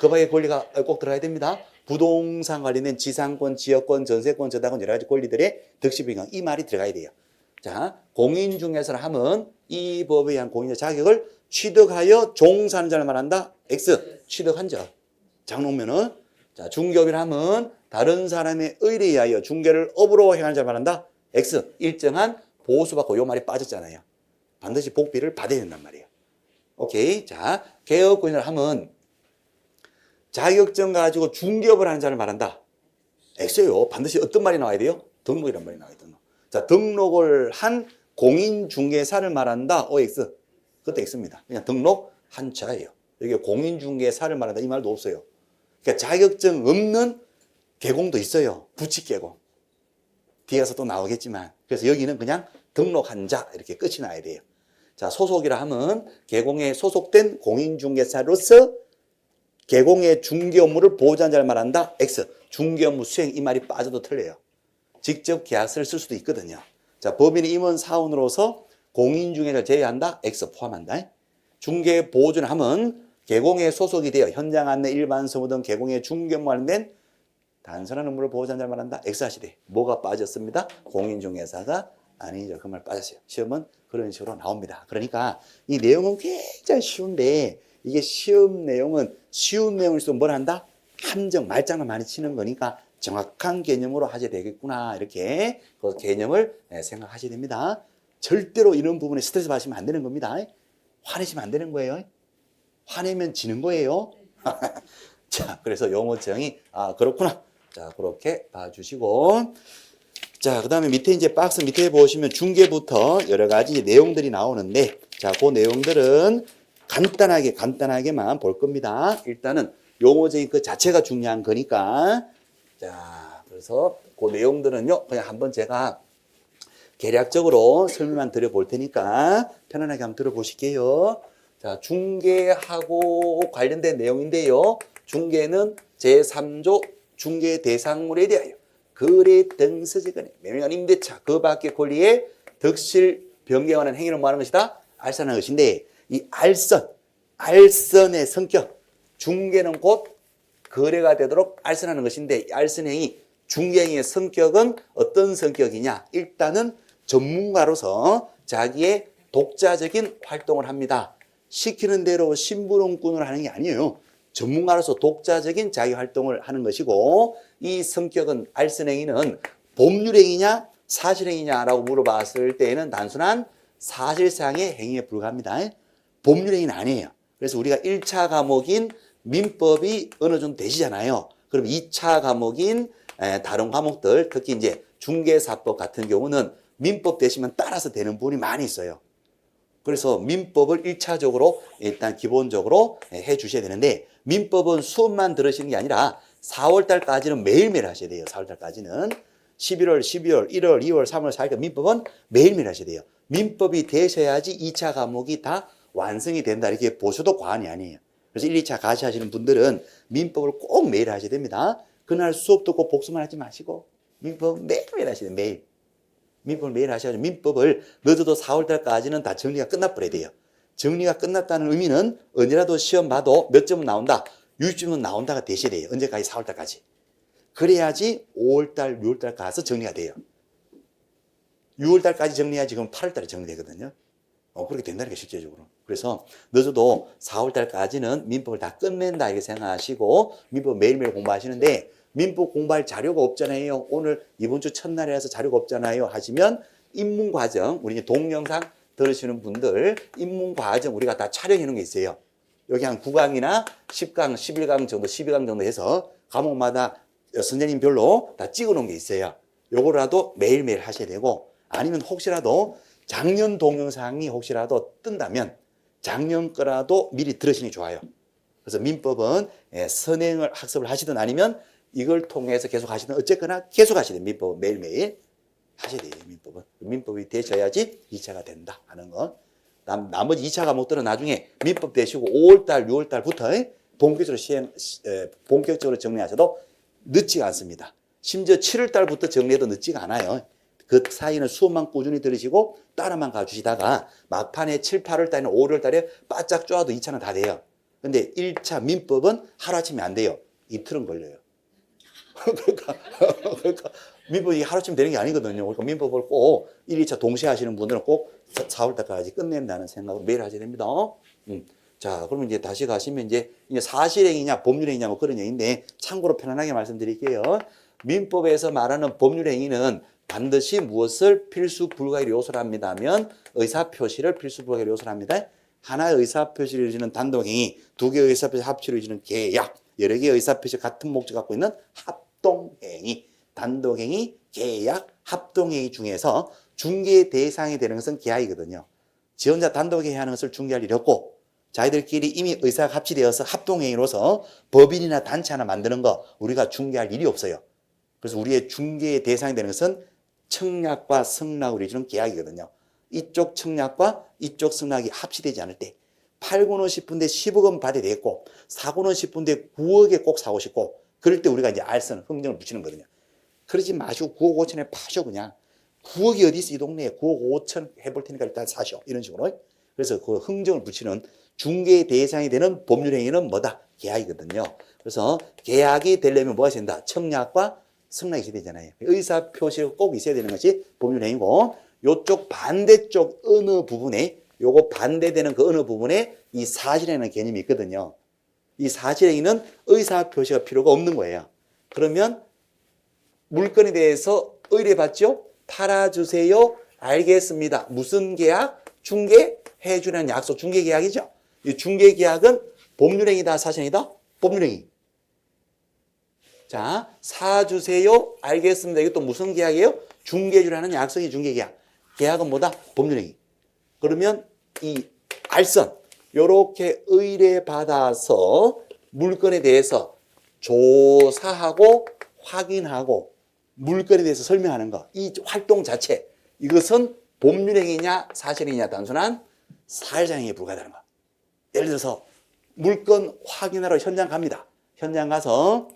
그 밖의 권리가 꼭 들어가야 됩니다. 부동산 관련된 지상권, 지역권, 전세권, 저당권 여러 가지 권리들의 득실비경 이 말이 들어가야 돼요. 자, 공인중개사를 하면 이 법에 의한 공인자 자격을 취득하여 종사하는 자를 말한다. X. 취득한 자. 장롱면은 자, 중개업이라 하면 다른 사람의 의뢰에 의하여 중개를 업으로 행하는 자를 말한다. X. 일정한 보수받고 요 말이 빠졌잖아요. 반드시 복비를 받아야 된단 말이에요. 오케이. 자, 개업권이라 하면 자격증 가지고 중개업을 하는 자를 말한다. X예요. 반드시 어떤 말이 나와야 돼요? 등록이란 말이 나와야 돼요. 자, 등록을 한 공인중개사를 말한다. OX. 그것도 X입니다. 그냥 등록한 자예요. 여기 공인중개사를 말한다. 이 말도 없어요. 그러니까 자격증 없는 개공도 있어요. 부칙개공. 뒤에서 또 나오겠지만. 그래서 여기는 그냥 등록한 자 이렇게 끝이 나야 돼요. 자, 소속이라 하면 개공에 소속된 공인중개사로서 개공의 중개 업무를 보호자는 자를 말한다. X. 중개 업무 수행 이 말이 빠져도 틀려요. 직접 계약서를 쓸 수도 있거든요. 자, 법인의 임원 사원으로서 공인중개를 제외한다. X 포함한다. 중개 보호자는 하면 개공에 소속이 되어 현장 안내 일반 서무 등 개공의 중개 업무 관련된 단순한 업무를 보호자는 자를 말한다. X 하시되 뭐가 빠졌습니다. 공인중개사가 아니죠. 그 말 빠졌어요. 시험은 그런 식으로 나옵니다. 그러니까 이 내용은 굉장히 쉬운데 이게 시험 내용은 쉬운 내용일수록 뭘 한다? 함정, 말장난 많이 치는 거니까 정확한 개념으로 하셔야 되겠구나. 이렇게 그 개념을 생각하셔야 됩니다. 절대로 이런 부분에 스트레스 받으시면 안 되는 겁니다. 화내시면 안 되는 거예요. 화내면 지는 거예요. 자, 그래서 용어정이 그렇구나. 자, 그렇게 봐주시고. 자, 그 다음에 밑에 이제 박스 밑에 보시면 중개부터 여러 가지 내용들이 나오는데, 자, 그 내용들은 간단하게만 볼 겁니다. 일단은 용어적인 그 자체가 중요한 거니까. 자, 그래서 그 내용들은요, 그냥 한번 제가 개략적으로 설명만 드려볼 테니까 편안하게 한번 들어보실게요. 자, 중개하고 관련된 내용인데요. 중개는 제3조 중개 대상물에 대하여 거래 등서지간에 매매한 임대차 그 밖의 권리에 덕실 변경하는 행위를 말하는 것이다. 알선하는 것인데 이 알선의 성격 중개는 곧 거래가 되도록 알선하는 것인데 알선행위 중개행위의 성격은 어떤 성격이냐. 일단은 전문가로서 자기의 독자적인 활동을 합니다. 시키는 대로 심부름꾼을 하는 게 아니에요. 전문가로서 독자적인 자기 활동을 하는 것이고 이 성격은 알선행위는 법률행위냐 사실행위냐라고 물어봤을 때에는 단순한 사실상의 행위에 불과합니다. 법률행위는 아니에요. 그래서 우리가 1차 과목인 민법이 어느 정도 되시잖아요. 그럼 2차 과목인 다른 과목들 특히 이제 중개사법 같은 경우는 민법 되시면 따라서 되는 부분이 많이 있어요. 그래서 민법을 1차적으로 일단 기본적으로 해 주셔야 되는데 민법은 수업만 들으시는 게 아니라 4월 달까지는 매일매일 하셔야 돼요. 4월 달까지는 11월, 12월, 1월, 2월, 3월, 4월 민법은 매일매일 하셔야 돼요. 민법이 되셔야지 2차 과목이 다 완성이 된다 이렇게 보셔도 과언이 아니에요. 그래서 1, 2차 같이 하시는 분들은 민법을 꼭 매일 하셔야 됩니다. 그날 수업 듣고 복습만 하지 마시고 민법 매일매일 하셔야 돼요. 매일. 민법을 매일 하셔야죠. 민법을 늦어도 4월 달까지는 다 정리가 끝나버려야 돼요. 정리가 끝났다는 의미는 언제라도 시험 봐도 몇 점은 나온다. 60점은 나온다가 되셔야 돼요. 언제까지? 4월 달까지. 그래야지 5월 달, 6월 달 가서 정리가 돼요. 6월 달까지 정리해야지 그럼 8월 달에 정리되거든요. 그렇게 된다는 게 실제적으로. 그래서 늦어도 4월 달까지는 민법을 다 끝낸다 이렇게 생각하시고 민법 매일매일 공부하시는데 민법 공부할 자료가 없잖아요. 오늘 이번 주 첫날이라서 자료가 없잖아요. 하시면 입문과정, 우리 이제 동영상 들으시는 분들 입문과정 우리가 다 촬영해 놓은 게 있어요. 여기 한 9강이나 10강, 11강 정도, 12강 정도 해서 과목마다 선생님별로 다 찍어 놓은 게 있어요. 요거라도 매일매일 하셔야 되고 아니면 혹시라도 작년 동영상이 혹시라도 뜬다면 작년 거라도 미리 들으시는 게 좋아요. 그래서 민법은 선행을 학습을 하시든 아니면 이걸 통해서 계속 하시든 어쨌거나 계속 하셔야 돼요. 민법은 매일매일 하셔야 돼요. 민법은. 민법이 되셔야지 2차가 된다 하는 거. 나머지 2차 과목들은 나중에 민법 되시고 5월달, 6월달부터 본격적으로 정리하셔도 늦지가 않습니다. 심지어 7월달부터 정리해도 늦지가 않아요. 그 사이는 수업만 꾸준히 들으시고 따라만 가주시다가 막판에 7, 8월달이나 5월달에 바짝 쪼아도 2차는 다 돼요. 근데 1차 민법은 하루아침에 안 돼요. 이틀은 걸려요. 그러니까 민법이 하루쯤 되는 게 아니거든요. 그러니까 민법을 꼭 1, 2차 동시에 하시는 분들은 꼭 4월 달까지 끝낸다는 생각으로 매일 하셔야 됩니다. 자, 그러면 이제 다시 가시면 이제 사실행위냐 법률행위냐 뭐 그런 얘기인데 참고로 편안하게 말씀드릴게요. 민법에서 말하는 법률행위는 반드시 무엇을 필수 불가의 요소로 합니다 하면 의사표시를 필수 불가의 요소로 합니다. 하나의 의사표시를 이루어지는 단독행위, 두 개의 의사표시 합치를 이루어지는 계약, 여러 개의 의사표시 같은 목적 갖고 있는 합동행위, 단독행위, 계약, 합동행위 중에서 중개 대상이 되는 것은 계약이거든요. 지 혼자 단독행위 하는 것을 중개할 일이 없고 자기들끼리 이미 의사가 합치되어서 합동행위로서 법인이나 단체 하나 만드는 거 우리가 중개할 일이 없어요. 그래서 우리의 중개의 대상이 되는 것은 청약과 승낙을 이루는 계약이거든요. 이쪽 청약과 이쪽 승낙이 합치되지 않을 때 팔고는 싶은데 10억은 받아야 되겠고, 사고는 싶은데 9억에 꼭 사고 싶고, 그럴 때 우리가 이제 알선, 흥정을 붙이는 거거든요. 그러지 마시고 9억 5천에 파셔, 그냥. 9억이 어디 있어, 이 동네에. 9억 5천 해볼 테니까 일단 사셔. 이런 식으로. 그래서 그 흥정을 붙이는 중개 대상이 되는 법률행위는 뭐다? 계약이거든요. 그래서 계약이 되려면 뭐가 있어야 된다? 청약과 승낙이 있어야 되잖아요. 의사표시가 꼭 있어야 되는 것이 법률행위고, 요쪽 반대쪽 어느 부분에, 요거 반대되는 그 어느 부분에 이 사실행위라는 개념이 있거든요. 이 사실행위는 의사표시가 필요가 없는 거예요. 그러면 물건에 대해서 의뢰받죠? 팔아주세요. 알겠습니다. 무슨 계약? 중개해주라는 약속, 중개계약이죠. 이 중개계약은 법률행위다, 사실행위다? 법률행위. 자, 사주세요. 알겠습니다. 이게 또 무슨 계약이에요? 중개해주라는 약속이 중개계약. 계약은 뭐다? 법률행위. 그러면 이 알선, 요렇게 의뢰받아서 물건에 대해서 조사하고 확인하고 물건에 대해서 설명하는 거. 이 활동 자체, 이것은 법률행위냐 사실행위냐 단순한 사실상행위에 불과하다는 거. 예를 들어서 물건 확인하러 현장 갑니다. 현장 가서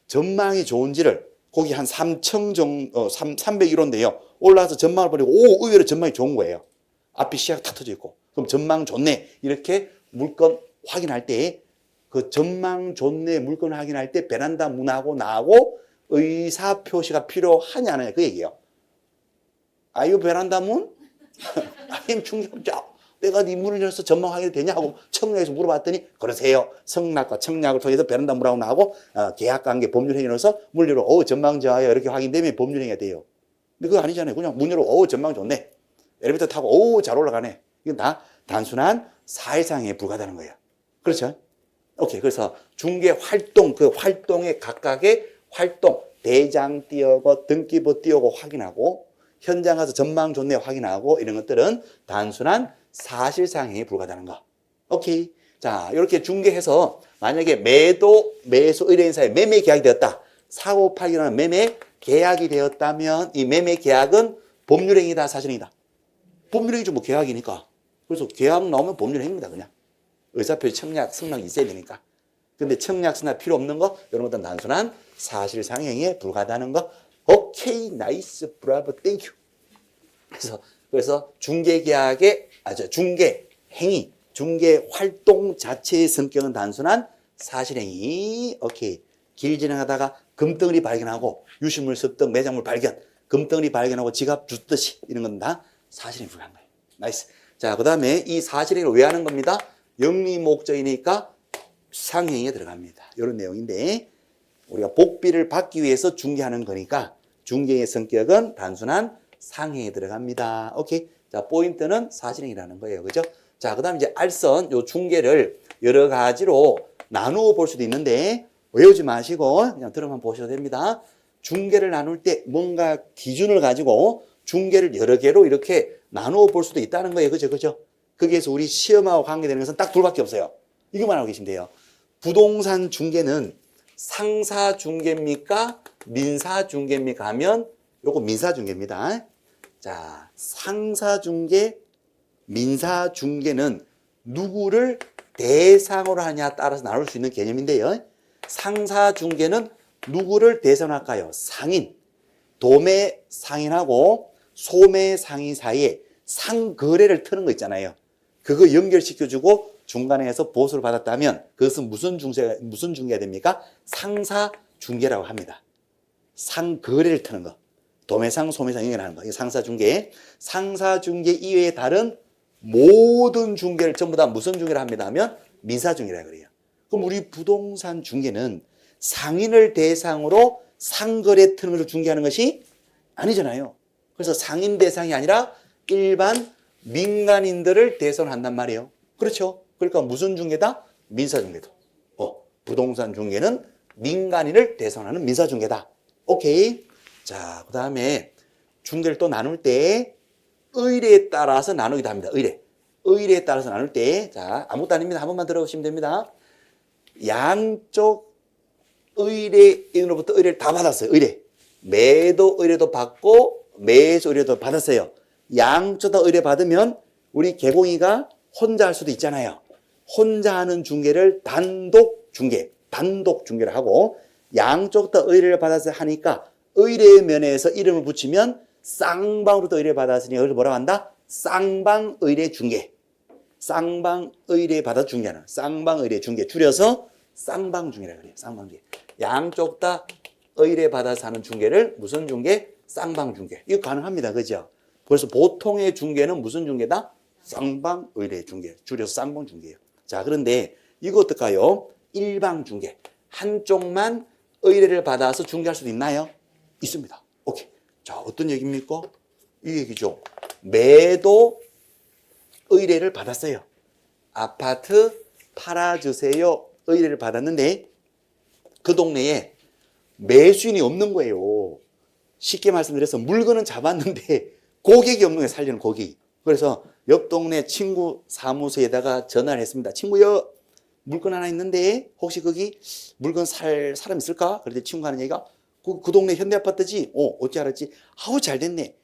전망이 좋은지를 거기 한 3층 정도, 301호인데요. 올라와서 전망을 보니까 오, 의외로 전망이 좋은 거예요. 앞이 시야가 탁 터져 있고. 그럼 전망 좋네. 이렇게 물건 확인할 때 그 전망 좋네 물건 확인할 때 베란다 문하고 나하고 의사표시가 필요하냐 안 하냐 그 얘기예요. 아유 베란다 문? 아님 충격자. 내가 네 문을 열어서 전망 확인이 되냐고 청약에서 물어봤더니 그러세요. 성낙과 청약을 통해서 베란다 문하고 나하고 계약관계 법률행위로서 문 열어 전망 좋아요. 이렇게 확인되면 법률행위가 돼요. 근데 그거 아니잖아요. 그냥 문 열어 전망 좋네. 엘리베이터 타고 잘 올라가네. 이건 다 단순한 사회상에 불과하다는 거예요. 그렇죠? 오케이. 그래서 중개 활동, 그 활동의 각각의 활동, 대장 띄우고 등기부 띄우고 확인하고 현장 가서 전망 좋네 확인하고 이런 것들은 단순한 사실상행에 불과하다는 거. 오케이. 자, 이렇게 중개해서 만약에 매도, 매수 의뢰인 사이에 매매 계약이 되었다. 사고 팔기라는 매매 계약이 되었다면 이 매매 계약은 법률행위다, 사실행위다. 법률행위죠. 뭐 계약이니까. 그래서 계약 나오면 법률행위입니다. 그냥. 의사표시 청약, 승낙이 있어야 되니까. 근데 청약, 승낙 필요 없는 거 이런 것들은 단순한 사실상행에 불과하다는 거. 오케이, 나이스, 브라보, 땡큐. 그래서 중개계약의 중개 행위, 중개 활동 자체의 성격은 단순한 사실행위. 오케이. 길 진행하다가 금덩어리 발견하고 유실물 습득 매장물 발견, 금덩어리 발견하고 지갑 줬듯이 이런 건 다 사실행위 불과한 거예요. 나이스. 자, 그 다음에 이 사실행위를 왜 하는 겁니다? 영리 목적이니까 상행에 들어갑니다. 이런 내용인데 우리가 복비를 받기 위해서 중개하는 거니까 중개의 성격은 단순한 상행에 들어갑니다. 오케이. 자, 포인트는 사실행위라는 거예요. 그죠? 자, 그 다음에 이제 알선, 요 중개를 여러 가지로 나누어 볼 수도 있는데 외우지 마시고 그냥 들어만 보셔도 됩니다. 중개를 나눌 때 뭔가 기준을 가지고 중개를 여러 개로 이렇게 나누어 볼 수도 있다는 거예요. 그죠? 그죠? 거기에서 우리 시험하고 관계되는 것은 딱 둘밖에 없어요. 이것만 알고 계시면 돼요. 부동산 중개는 상사 중개입니까? 민사 중개입니까? 하면 요거 민사 중개입니다. 자, 상사 중개, 민사 중개는 누구를 대상으로 하냐에 따라서 나눌 수 있는 개념인데요. 상사 중개는 누구를 대상으로 할까요? 상인, 도매 상인하고 소매 상인 사이에 상거래를 트는 거 있잖아요. 그거 연결시켜주고 중간에 해서 보수를 받았다면 그것은 무슨 중개가 됩니까? 상사 중개라고 합니다. 상거래를 트는 거. 도매상, 소매상 연결하는 거. 이게 상사 중개. 상사 중개 이외의 다른 모든 중개를 전부 다 무슨 중개를 합니다 하면 민사 중개라고 그래요. 그럼 우리 부동산 중개는 상인을 대상으로 상거래 트는 것을 중개하는 것이 아니잖아요. 그래서 상인 대상이 아니라 일반 민간인들을 대상으로 한단 말이에요. 그렇죠? 그러니까 무슨 중개다? 민사 중개다. 부동산 중개는 민간인을 대상으로 하는 민사 중개다. 오케이. 자, 그 다음에 중개를 또 나눌 때 의뢰에 따라서 나누기도 합니다. 의뢰에 따라서 나눌 때, 자, 아무것도 아닙니다. 한 번만 들어보시면 됩니다. 양쪽 의뢰인으로부터 의뢰를 다 받았어요. 매도 의뢰도 받고 매수 의뢰도 받았어요. 양쪽 다 의뢰 받으면 우리 개공이가 혼자 할 수도 있잖아요. 혼자 하는 중개를 단독 중개를 하고 양쪽 다 의뢰를 받아서 하니까 의뢰 면에서 이름을 붙이면 쌍방으로부터 의뢰를 받았으니 이걸 뭐라고 한다? 쌍방의뢰 중개. 쌍방의뢰 받아 중개하는 쌍방의뢰 중개 줄여서 쌍방중개라고 그래요. 쌍방중개. 양쪽 다 의뢰 받아서 하는 중개를 무슨 중개? 쌍방중개. 이거 가능합니다. 그죠? 그래서 보통의 중개는 무슨 중개다? 쌍방의뢰 중개. 줄여서 쌍방중개예요. 자, 그런데 이거 어떨까요? 일방중개. 한쪽만 의뢰를 받아서 중개할 수도 있나요? 있습니다. 오케이. 자, 어떤 얘기입니까? 이 얘기죠. 매도 의뢰를 받았어요. 아파트 팔아주세요. 의뢰를 받았는데 그 동네에 매수인이 없는 거예요. 쉽게 말씀드려서 물건은 잡았는데 고객이 없는 거예요. 살려는 고객이. 그래서 옆 동네 친구 사무소에다가 전화를 했습니다. 친구요, 물건 하나 있는데 혹시 거기 물건 살 사람 있을까? 그랬더니 친구가 하는 얘기가 그 동네 현대아파트지? 어찌 알았지? 아우 잘 됐네.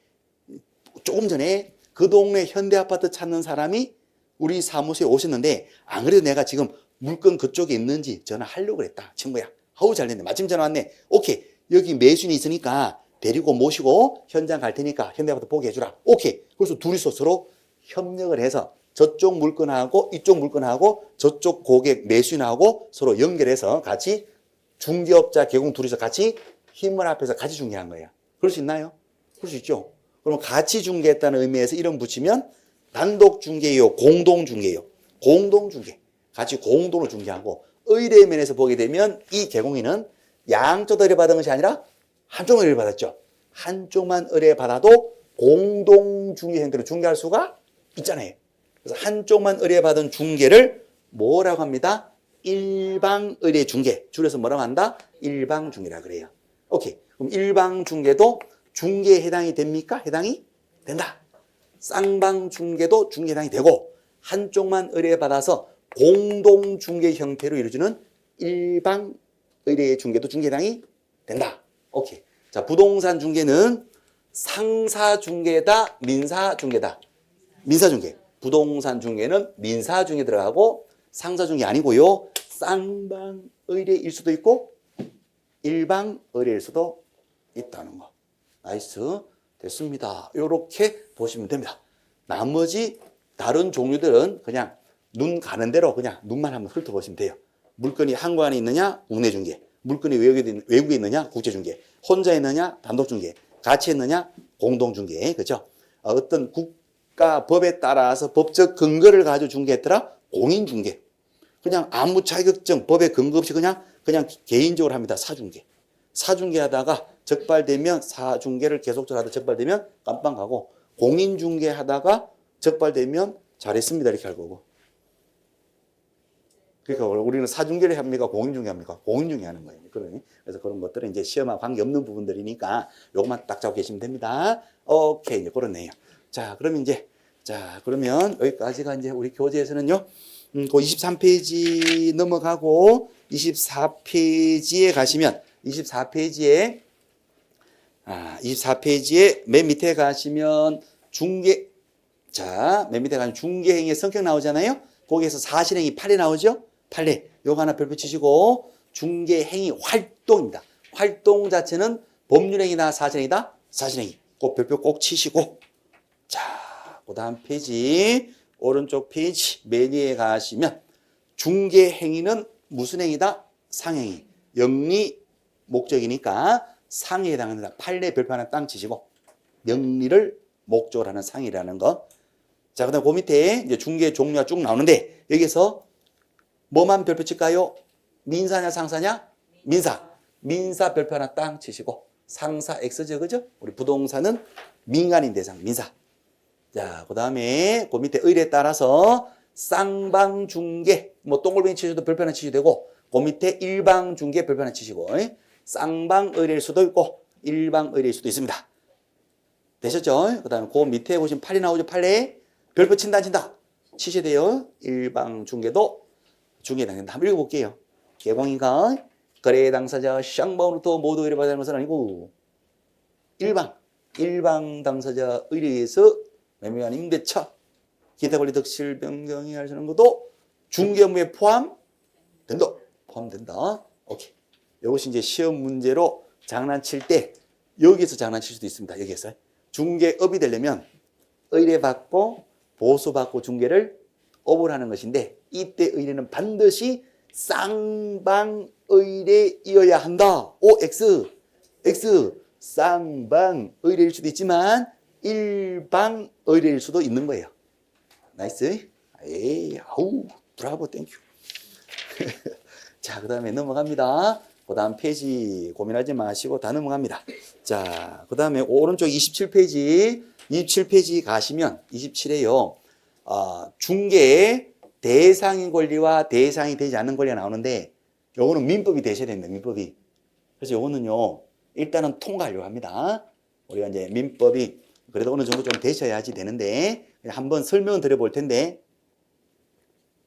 조금 전에 그 동네 현대아파트 찾는 사람이 우리 사무소에 오셨는데 안 그래도 내가 지금 물건 그쪽에 있는지 전화하려고 그랬다. 친구야. 아우 잘 됐네. 마침 전화 왔네. 오케이. 여기 매수인이 있으니까 데리고 모시고 현장 갈 테니까 현대아파트 보게 해주라. 오케이. 그래서 둘이서 서로 협력을 해서 저쪽 물건하고 이쪽 물건하고 저쪽 고객 매수인하고 서로 연결해서 같이 중개업자 개공 둘이서 같이 힘을 합해서 같이 중개한 거예요. 그럴 수 있나요? 그럴 수 있죠. 그럼 같이 중개했다는 의미에서 이름 붙이면 단독 중개요, 공동 중개요. 공동 중개. 같이 공동으로 중개하고 의뢰 면에서 보게 되면 이 개공인은 양쪽 의뢰 받은 것이 아니라 한쪽 의뢰 받았죠. 한쪽만 의뢰 받아도 공동 중개 형태로 중개할 수가 있잖아요. 그래서 한쪽만 의뢰 받은 중개를 뭐라고 합니다? 일방 의뢰 중개. 줄여서 뭐라고 한다? 일방 중개라 그래요. 오케이. 그럼 일방 중개도 중개에 해당이 됩니까? 해당이 된다. 쌍방 중개도 중개에 해당이 되고 한쪽만 의뢰받아서 공동 중개 형태로 이루어지는 일방 의뢰 중개도 중개에 해당이 된다. 오케이. 자, 부동산 중개는 상사 중개다, 민사 중개다. 민사 중개. 부동산 중개는 민사 중개 들어가고 상사 중개 아니고요. 쌍방 의뢰일 수도 있고 일방 의뢰일 수도 있다는 거. 나이스. 됐습니다. 이렇게 보시면 됩니다. 나머지 다른 종류들은 그냥 눈 가는 대로 그냥 눈만 한번 훑어보시면 돼요. 물건이 한국 안에 있느냐? 국내 중개. 물건이 외국에 있느냐? 국제 중개. 혼자 있느냐? 단독 중개. 같이 있느냐? 공동 중개. 그죠? 어떤 국가 법에 따라서 법적 근거를 가지고 중개했더라? 공인 중개. 그냥 아무 자격증, 법에 근거 없이 그냥 개인적으로 합니다. 사중개. 사중개 하다가 적발되면 사중개를 계속적으로 하다 적발되면 깜빵 가고 공인중개 하다가 적발되면 잘했습니다 이렇게 할 거고. 그러니까 우리는 사중개를 합니까? 공인중개 합니까? 공인중개 하는 거예요. 그래서 그런 것들은 이제 시험하고 관계없는 부분들이니까 요것만 딱 잡고 계시면 됩니다. 오케이. 이제 그렇네요. 자, 그러면 여기까지가 이제 우리 교재에서는요. 그 23페이지 넘어가고 24페이지에 가시면 24페이지에 맨 밑에 가시면 맨 밑에 가면 중개행위의 성격 나오잖아요. 거기에서 사실행위 판례 나오죠. 판례. 요거 하나 별표 치시고 중개행위 활동입니다. 활동 자체는 법률행위다, 사실행위다? 사실행위. 꼭 별표 꼭 치시고 자, 그 다음 페이지 오른쪽 페이지 맨 위에 가시면 중개행위는 무슨 행위다? 상행위. 영리 목적이니까 상에 해당합니다. 판례 별표 하나 땅 치시고 영리를 목적으로 하는 상이라는 거. 자, 그다음 그 밑에 이제 중개 종류가 쭉 나오는데 여기서 뭐만 별표 칠까요? 민사냐 상사냐? 민사 별표 하나 땅 치시고 상사 X죠, 그죠? 우리 부동산은 민간인 대상 민사. 자, 그다음에 그 밑에 의뢰에 따라서 쌍방 중개 뭐 동글뱅이 치셔도 별표 하나 치셔도 되고 그 밑에 일방 중개 별표 하나 치시고 쌍방 의뢰일 수도 있고 일방 의뢰일 수도 있습니다. 되셨죠? 그 다음에 그 밑에 보시면 판례 나오죠? 판례 별표 친다 안 친다? 치셔야 돼요. 일방 중개도 중개에 해당된다. 한번 읽어볼게요. 개공인가 거래 당사자 쌍방으로부터 모두 의뢰받는 것은 아니고 일방 당사자 의뢰에서 매매한 임대차 기타 권리 득실 변경이 할 수 있는 것도 중개 업무에 포함된다. 포함된다. 오케이. 이것이 이제 시험 문제로 장난칠 때 여기서 장난칠 수도 있습니다. 여기에서. 중개업이 되려면 의뢰받고 보수받고 중개를 업을 하는 것인데 이때 의뢰는 반드시 쌍방의뢰이어야 한다. OX. X. 쌍방의뢰일 수도 있지만 일방의뢰일 수도 있는 거예요. 나이스. 에이, 아우, 브라보, 땡큐. 자, 그 다음에 넘어갑니다. 그 다음 페이지 고민하지 마시고 다 넘어갑니다. 자, 그 다음에 오른쪽 27페이지, 27페이지 가시면 27에요. 중개 대상인 권리와 대상이 되지 않는 권리가 나오는데 요거는 민법이 되셔야 됩니다. 민법이. 그래서 요거는요. 일단은 통과하려고 합니다. 우리가 이제 민법이 그래도 어느 정도 좀 되셔야지 되는데 한번 설명을 드려볼 텐데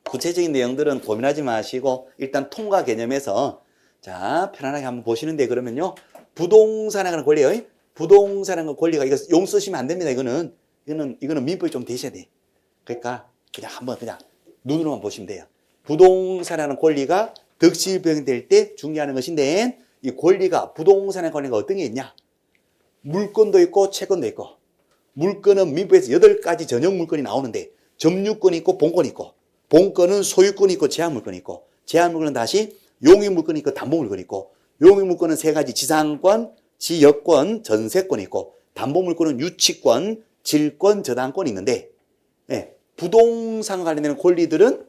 구체적인 내용들은 고민하지 마시고 일단 통과 개념에서 자 편안하게 한번 보시는데 그러면요. 부동산에 관한 권리요. 부동산에 관한 권리가 이거 용 쓰시면 안 됩니다. 이거는 민법이 좀 되셔야 돼. 그러니까 그냥 한번 그냥 눈으로만 보시면 돼요. 부동산에 관한 권리가 득실병될 때 중개하는 것인데 이 권리가 부동산의 권리가 어떤 게 있냐? 물건도 있고 채권도 있고 물건은 민법에서 8가지 전용 물건이 나오는데 점유권이 있고 본권이 있고 본권은 소유권이 있고 제한물권이 있고 제한물권은 다시 용익물권이 있고 담보물권이 있고 용익물권은 3가지 지상권, 지역권, 전세권이 있고 담보물권은 유치권, 질권, 저당권이 있는데 부동산 관련된 권리들은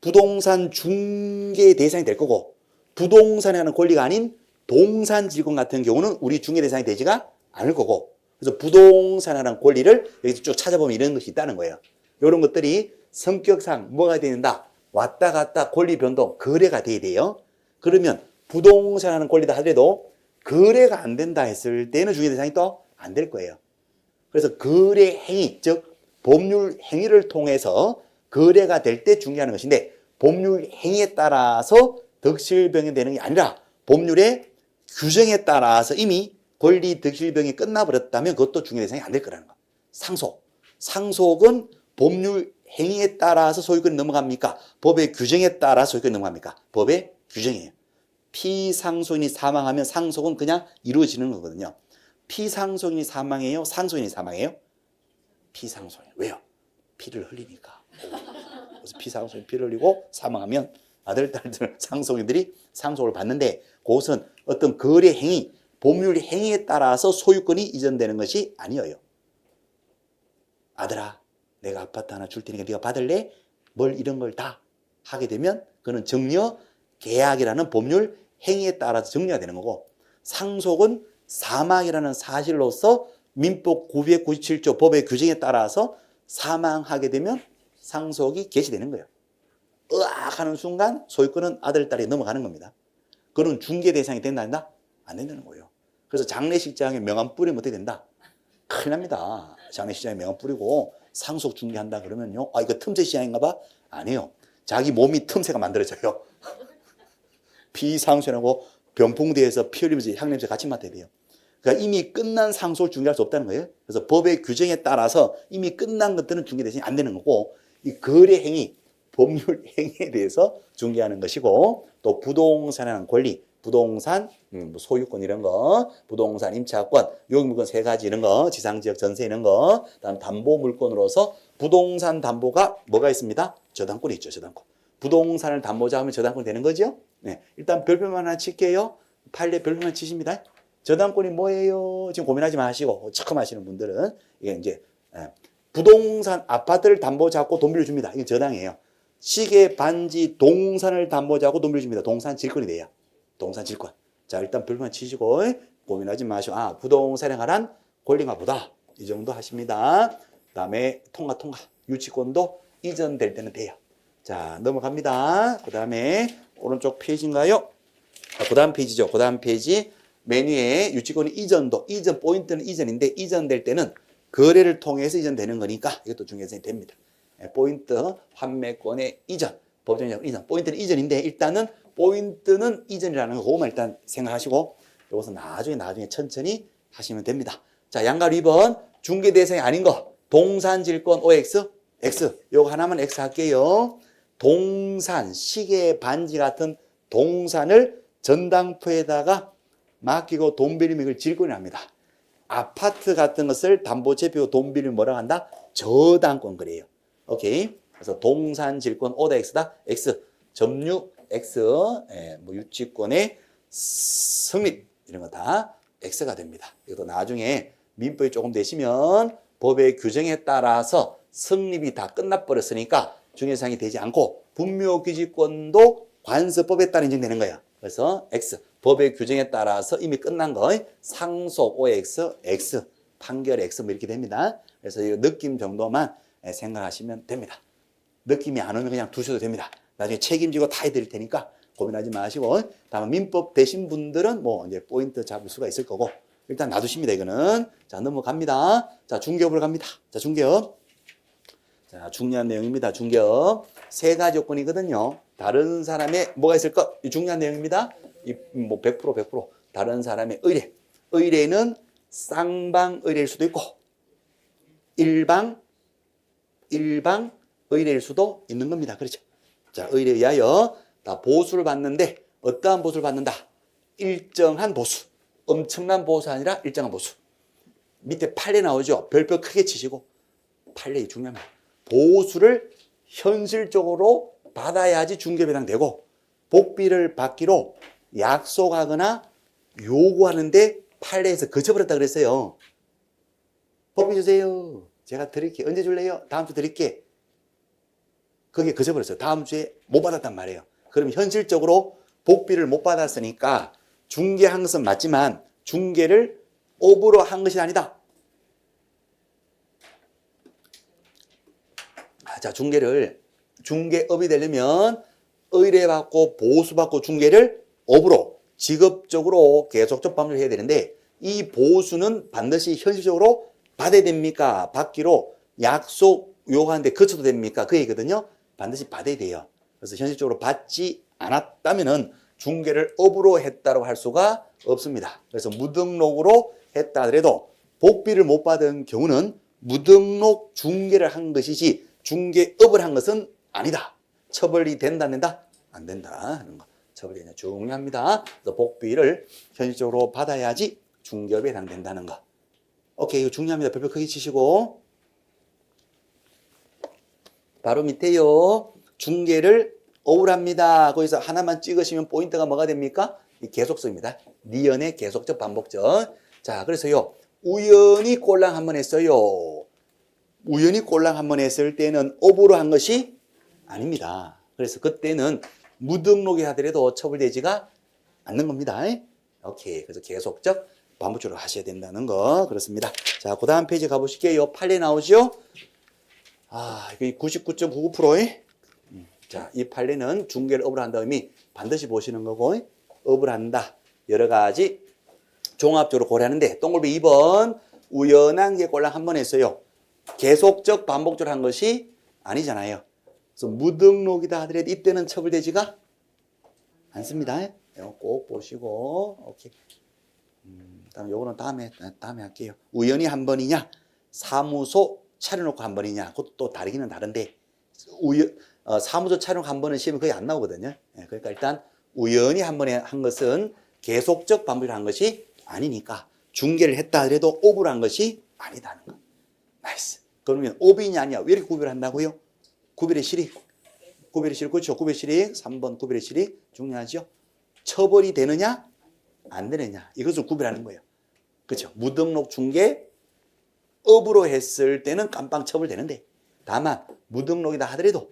부동산 중개 대상이 될 거고 부동산에 하는 권리가 아닌 동산질권 같은 경우는 우리 중개 대상이 되지가 않을 거고 그래서 부동산에 하는 권리를 여기서 쭉 찾아보면 이런 것이 있다는 거예요. 이런 것들이 성격상 뭐가 되는다? 왔다 갔다 권리 변동, 거래가 돼야 돼요. 그러면 부동산에 하는 권리다 하더라도 거래가 안 된다 했을 때는 중개 대상이 또 안 될 거예요. 그래서 거래 행위, 즉 법률 행위를 통해서 거래가 될 때 중개하는 것인데 법률 행위에 따라서 득실병이 되는 게 아니라 법률의 규정에 따라서 이미 권리 득실병이 끝나버렸다면 그것도 중개 대상이 안 될 거라는 거. 상속. 상속은 법률 행위에 따라서 소유권이 넘어갑니까? 법의 규정에 따라 소유권이 넘어갑니까? 법의 규정이에요. 피상속인이 사망하면 상속은 그냥 이루어지는 거거든요. 피상속인이 사망해요? 상속인이 사망해요? 피상속인. 왜요? 피를 흘리니까. 그래서 피상속인이 피를 흘리고 사망하면 아들, 딸들, 상속인들이 상속을 받는데 그것은 어떤 거래 행위, 법률 행위에 따라서 소유권이 이전되는 것이 아니에요. 아들아, 내가 아파트 하나 줄 테니까 네가 받을래? 뭘 이런 걸 다 하게 되면 그는 정려 계약이라는 법률 행위에 따라서 정리가 되는 거고 상속은 사망이라는 사실로서 민법 997조 법의 규정에 따라서 사망하게 되면 상속이 개시되는 거예요. 으악 하는 순간 소유권은 아들, 딸이 넘어가는 겁니다. 그런 중개 대상이 된다? 안 된다는 거예요. 그래서 장례식장에 명함 뿌리면 어떻게 된다? 큰일 납니다. 장례식장에 명함 뿌리고 상속 중개한다 그러면요. 아, 이거 틈새 시장인가 봐? 아니에요. 자기 몸이 틈새가 만들어져요. 피상속인하고 병풍대에서 피 흘리면서 향냄새 같이 맡아야 돼요. 그러니까 이미 끝난 상속을 중개할 수 없다는 거예요. 그래서 법의 규정에 따라서 이미 끝난 것들은 중개 대상이 안 되는 거고 이 거래 행위, 법률 행위에 대해서 중개하는 것이고 또 부동산에 대한 권리, 부동산 소유권 이런 거, 부동산 임차권, 용익물권 3가지 이런 거, 지상지역 전세 이런 거, 그다음 담보물권으로서 부동산 담보가 뭐가 있습니다? 저당권이 있죠, 저당권. 부동산을 담보자 하면 저당권이 되는 거죠. 네, 일단 별표만 하나 칠게요. 판례 별표만 치십니다. 저당권이 뭐예요? 지금 고민하지 마시고 처음 하시는 분들은 이게 이제 부동산 아파트를 담보 잡고 돈 빌려줍니다. 이게 저당이에요. 시계, 반지, 동산을 담보 잡고 돈 빌려줍니다. 동산 질권이 돼요. 동산 질권. 자, 일단 별표만 치시고 고민하지 마시고 아, 부동산에 관한 권리가 보다. 이 정도 하십니다. 그다음에 통과. 유치권도 이전될 때는 돼요. 자, 넘어갑니다. 그다음에 오른쪽 페이지인가요? 그 다음 페이지죠. 그 다음 페이지 메뉴에 유치권의 이전도, 이전 포인트는 이전인데 이전될 때는 거래를 통해서 이전되는 거니까 이것도 중개성이 됩니다. 포인트 환매권의 이전, 법정적 이전, 포인트는 이전인데 일단은 포인트는 이전이라는 거 그거만 일단 생각하시고 이것은 나중에 천천히 하시면 됩니다. 자, 양가 2번 중개 대상이 아닌 거 동산질권 OX, X 요거 하나만 X 할게요. 동산, 시계, 반지 같은 동산을 전당포에다가 맡기고 돈 빌리면 이걸 질권이 합니다. 아파트 같은 것을 담보채 피고 돈 빌리면 뭐라고 한다? 저당권 거래예요. 오케이. 그래서 동산 질권 O다 X다. X. 점유 X. 뭐 유치권의 성립 이런 거 다 X가 됩니다. 이것도 나중에 민법이 조금 되시면 법의 규정에 따라서 성립이 다 끝나버렸으니까 중요사항이 되지 않고 분묘규직권도 관서법에 따라 인정되는 거예요. 그래서 X. 법의 규정에 따라서 이미 끝난 거 상속 OX, X, 판결 X 뭐 이렇게 됩니다. 그래서 이 느낌 정도만 생각하시면 됩니다. 느낌이 안 오면 그냥 두셔도 됩니다. 나중에 책임지고 다 해드릴 테니까 고민하지 마시고 다만 민법 되신 분들은 뭐 이제 포인트 잡을 수가 있을 거고 일단 놔두십니다. 이거는 자 넘어갑니다. 자 중개업으로 갑니다. 자 중개업 자 중요한 내용입니다. 중개업 세 가지 요건이거든요. 다른 사람의 뭐가 있을 것? 이 중요한 내용입니다. 뭐 100% 다른 사람의 의뢰. 의뢰는 쌍방 의뢰일 수도 있고 일방 의뢰일 수도 있는 겁니다. 그렇죠? 자, 의뢰에 의하여 다 보수를 받는데 어떠한 보수를 받는다? 일정한 보수. 엄청난 보수가 아니라 일정한 보수. 밑에 판례 나오죠? 별표 크게 치시고 판례 중요합니다. 보수를 현실적으로 받아야지 중개배당되고 복비를 받기로 약속하거나 요구하는데 판례에서 거쳐버렸다 그랬어요. 복비 주세요. 제가 드릴게요. 언제 줄래요? 다음 주 드릴게. 그게 거쳐버렸어요. 다음 주에 못 받았단 말이에요. 그럼 현실적으로 복비를 못 받았으니까 중개한 것은 맞지만 중개를 업으로 한 것이 아니다. 자, 중개업이 되려면 의뢰받고 보수받고 중개를 업으로 직업적으로 계속적 방문을 해야 되는데 이 보수는 반드시 현실적으로 받아야 됩니까? 받기로 약속 요구하는데 거쳐도 됩니까? 그 얘기거든요. 반드시 받아야 돼요. 그래서 현실적으로 받지 않았다면은 중개를 업으로 했다고 할 수가 없습니다. 그래서 무등록으로 했다 하더라도 복비를 못 받은 경우는 무등록 중개를 한 것이지 중개업을 한 것은 아니다. 처벌이 된다 안 된다? 안 된다 하는 거. 처벌이 중요합니다. 그래서 복비를 현실적으로 받아야지 중개업에 해당된다는 거. 오케이, 이거 중요합니다. 별표 크게 치시고 바로 밑에요. 중개를 억울합니다. 거기서 하나만 찍으시면 포인트가 뭐가 됩니까? 이 계속성입니다. 니은의 계속적 반복적. 자, 그래서요. 우연히 꼴랑 한번 했어요. 우연히 꼴랑 한번 했을 때는 업으로 한 것이 아닙니다. 그래서 그때는 무등록이 하더라도 처벌되지가 않는 겁니다. 오케이. 그래서 계속적 반복적으로 하셔야 된다는 거. 그렇습니다. 자, 그 다음 페이지 가보실게요. 판례 나오죠? 이게 99.99%. 자, 이 판례는 중개를 업으로 한다 의미 반드시 보시는 거고, 업을 한다. 여러 가지 종합적으로 고려하는데, 동글비 2번, 우연한 게 꼴랑 한 번 했어요. 계속적 반복적으로 한 것이 아니잖아요. 그래서 무등록이다 하더라도 이때는 처벌되지가 않습니다. 이거 꼭 보시고, 오케이. 다음 요거는 다음에 할게요. 우연히 한 번이냐, 사무소 차려놓고 한 번이냐, 그것도 또 다르기는 다른데, 사무소 차려놓고 한 번은 시험이 거의 안 나오거든요. 그러니까 일단 우연히 한 번에 한 것은 계속적 반복을 한 것이 아니니까 중개를 했다 하더라도 업을 한 것이 아니다는 거. 나이스. 그러면 업이냐 아니냐 왜 이렇게 구별을 한다고요? 구별의 실익. 그렇죠. 구별의 실익. 3번 구별의 실익 중요하죠. 처벌이 되느냐 안 되느냐 이것을 구별하는 거예요. 그렇죠. 무등록 중개 업으로 했을 때는 깜빵 처벌되는데 다만 무등록이다 하더라도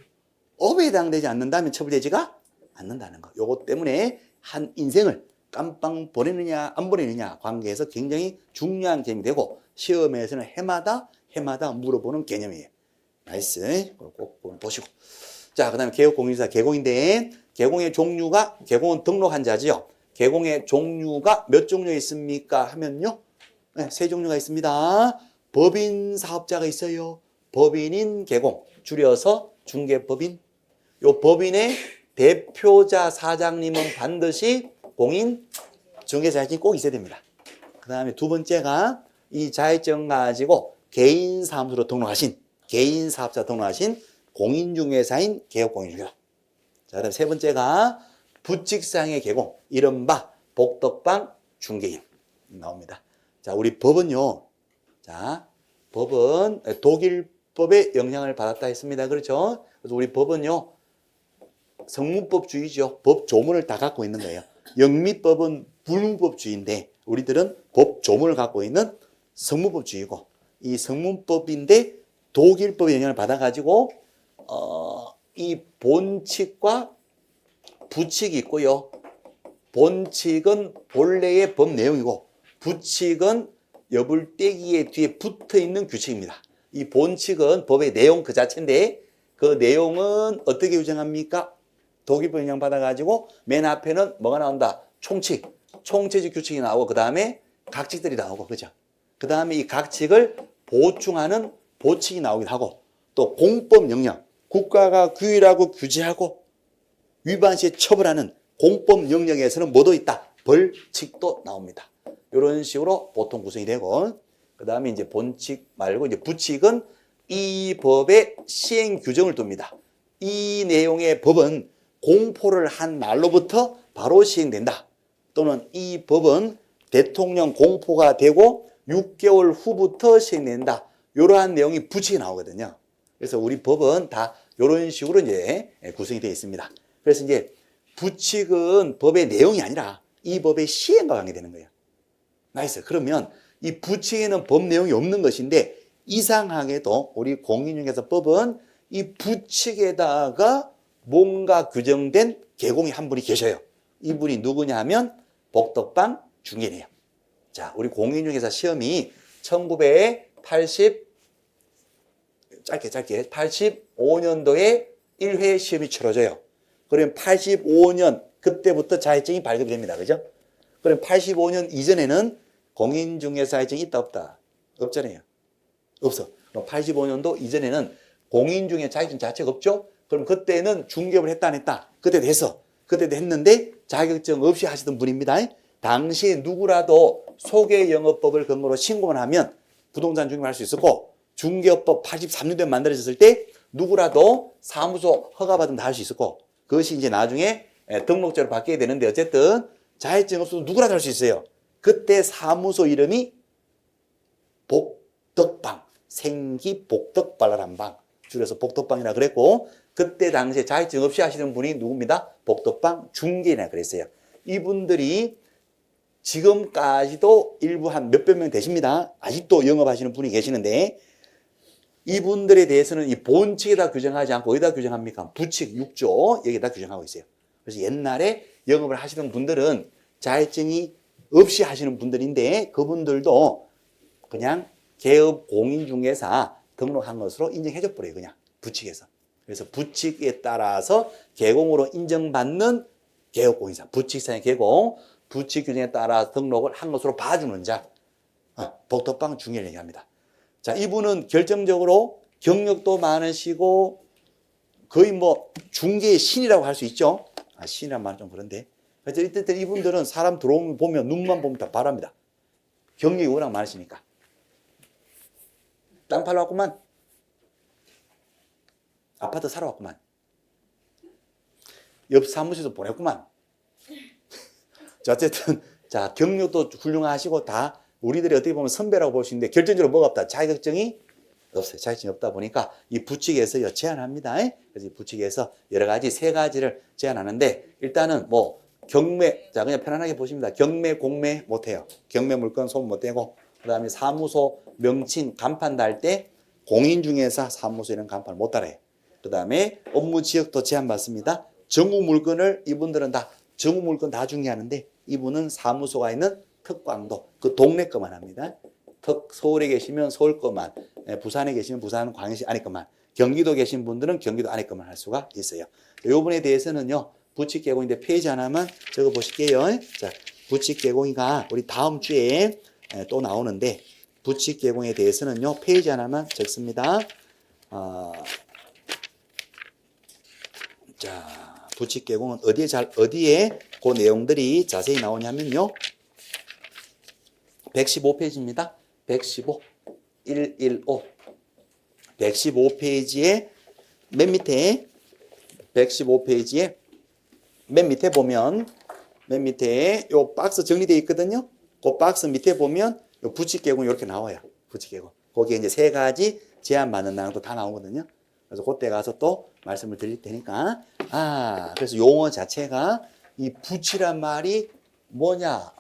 업에 해당되지 않는다면 처벌되지가 않는다는 거. 요것 때문에 한 인생을 깜빵 보내느냐 안 보내느냐 관계에서 굉장히 중요한 개념이 되고 시험에서는 해마다 물어보는 개념이에요. 나이스. 꼭 보시고. 자, 그 다음에 개업공인사 개공인데 개공의 종류가 개공은 등록한 자지요. 개공의 종류가 몇 종류 있습니까? 하면요. 네, 세 종류가 있습니다. 법인 사업자가 있어요. 법인인 개공. 줄여서 중개법인. 요 법인의 대표자 사장님은 반드시 공인 중개자격증이 꼭 있어야 됩니다. 그 다음에 두 번째가 이 자격증 가지고 개인 사무소로 등록하신 개인 사업자 등록하신 공인중개사인 개업공인중개사. 자, 그다음 세 번째가 부칙상의 개공, 이른바 복덕방 중개인 나옵니다. 자, 우리 법은요. 자, 법은 독일법의 영향을 받았다 했습니다. 그렇죠? 그래서 우리 법은요. 성문법주의죠. 법 조문을 다 갖고 있는 거예요. 영미법은 불문법주의인데 우리들은 법 조문을 갖고 있는 성문법주의고, 이 성문법인데 독일법의 영향을 받아가지고 이 본칙과 부칙이 있고요. 본칙은 본래의 법 내용이고 부칙은 여불떼기의 뒤에 붙어있는 규칙입니다. 이 본칙은 법의 내용 그 자체인데 그 내용은 어떻게 규정합니까? 독일법 영향 받아가지고 맨 앞에는 뭐가 나온다? 총칙, 총체적 규칙이 나오고 그 다음에 각칙들이 나오고, 그죠? 그 다음에 이 각칙을 보충하는 보칙이 나오기도 하고, 또 공법 영역, 국가가 규율하고 규제하고 위반 시에 처벌하는 공법 영역에서는 뭐도 있다? 벌칙도 나옵니다. 이런 식으로 보통 구성이 되고, 그 다음에 이제 본칙 말고 이제 부칙은 이 법의 시행 규정을 둡니다. 이 내용의 법은 공포를 한 날로부터 바로 시행된다. 또는 이 법은 대통령 공포가 되고 6개월 후부터 시행된다. 이러한 내용이 부칙이 나오거든요. 그래서 우리 법은 다 이런 식으로 이제 구성이 되어 있습니다. 그래서 이제 부칙은 법의 내용이 아니라 이 법의 시행과 관계되는 거예요. 나이스. 그러면 이 부칙에는 법 내용이 없는 것인데 이상하게도 우리 공인중개사법은 이 부칙에다가 뭔가 규정된 개공이 한 분이 계셔요. 이분이 누구냐 하면 복덕방 중개인이에요. 자, 우리 공인중개사 시험이 짧게 85년도에 1회 시험이 치러져요. 그러면 85년 그때부터 자격증이 발급이 됩니다. 그죠? 그럼 85년 이전에는 공인중개사 자격증이 있다 없다? 없잖아요. 없어. 그럼 85년도 이전에는 공인중개사 자격증 자체가 없죠? 그럼 그때는 중개업을 했다 안 했다? 그때도 했어. 그때도 했는데 자격증 없이 하시던 분입니다. 당시 누구라도 소개영업법을 근거로 신고만 하면 부동산 중개를 할 수 있었고, 중개업법 83년도에 만들어졌을 때 누구라도 사무소 허가받으면 다 할 수 있었고, 그것이 이제 나중에 등록제로 바뀌게 되는데 어쨌든 자격증 없어도 누구라도 할 수 있어요. 그때 사무소 이름이 복덕방, 생기복덕발랄한방, 줄여서 복덕방이라 그랬고, 그때 당시에 자격증 없이 하시는 분이 누굽니다? 복덕방 중개인이라 그랬어요. 이분들이 지금까지도 일부 한 몇백 명 되십니다. 아직도 영업하시는 분이 계시는데, 이분들에 대해서는 이 본칙에다 규정하지 않고 어디다 규정합니까? 부칙 6조 여기다 규정하고 있어요. 그래서 옛날에 영업을 하시는 분들은 자격증이 없이 하시는 분들인데 그분들도 그냥 개업 공인중개사 등록한 것으로 인정해줘 버려요. 그냥 부칙에서. 그래서 부칙에 따라서 개공으로 인정받는 개업공인사, 부칙상의 개공, 부칙 규정에 따라 등록을 한 것으로 봐주는 자, 복덕방 중개를 얘기합니다. 자, 이분은 결정적으로 경력도 많으시고 거의 뭐 중개의 신이라고 할 수 있죠. 신이란 말은 좀 그런데. 그래서 이때 이분들은 사람 들어오면 보면 눈만 보면 다 바랍니다. 경력이 워낙 많으시니까. 땅 팔러 왔구만. 아파트 사러 왔구만. 옆 사무실도 보냈구만. 자, 어쨌든 자, 경력도 훌륭하시고 다 우리들이 어떻게 보면 선배라고 볼 수 있는데 결정적으로 뭐가 없다? 자격증이 없어요. 자격증이 없다 보니까 이 부칙에서 제한합니다. 그래서 이 부칙에서 여러 가지 세 가지를 제한하는데 일단은 뭐 경매, 자 그냥 편안하게 보십니다. 경매, 공매 못해요. 경매 물건 소문 못되고, 그 다음에 사무소 명칭 간판 달 때 공인중개사 사무소 이런 간판을 못 달아요. 그 다음에 업무 지역도 제한받습니다. 정우 물건을 이분들은 다 정우 물건 다 중개하는데 이분은 사무소가 있는 특광도 그 동네 거만 합니다. 서울에 계시면 서울 거만, 부산에 계시면 부산 광역시 안에 거만, 경기도 계신 분들은 경기도 안에 거만 할 수가 있어요. 이 부분에 대해서는요, 부칙 개공인데 페이지 하나만 적어 보실게요. 자, 부칙 개공이가 우리 다음 주에 또 나오는데 부칙 개공에 대해서는요, 페이지 하나만 적습니다. 자, 부칙 개공은 어디에 그 내용들이 자세히 나오냐면요. 115페이지입니다. 115, 115. 115페이지에 맨 밑에 115페이지에 맨 밑에 보면 맨 밑에 요 박스 정리되어 있거든요. 그 박스 밑에 보면 요 부칙계공 이렇게 나와요. 부칙계공. 거기에 이제 세 가지 제한받는 난항도 다 나오거든요. 그래서 그때 가서 또 말씀을 드릴 테니까. 그래서 용어 자체가 이 부치란 말이 뭐냐?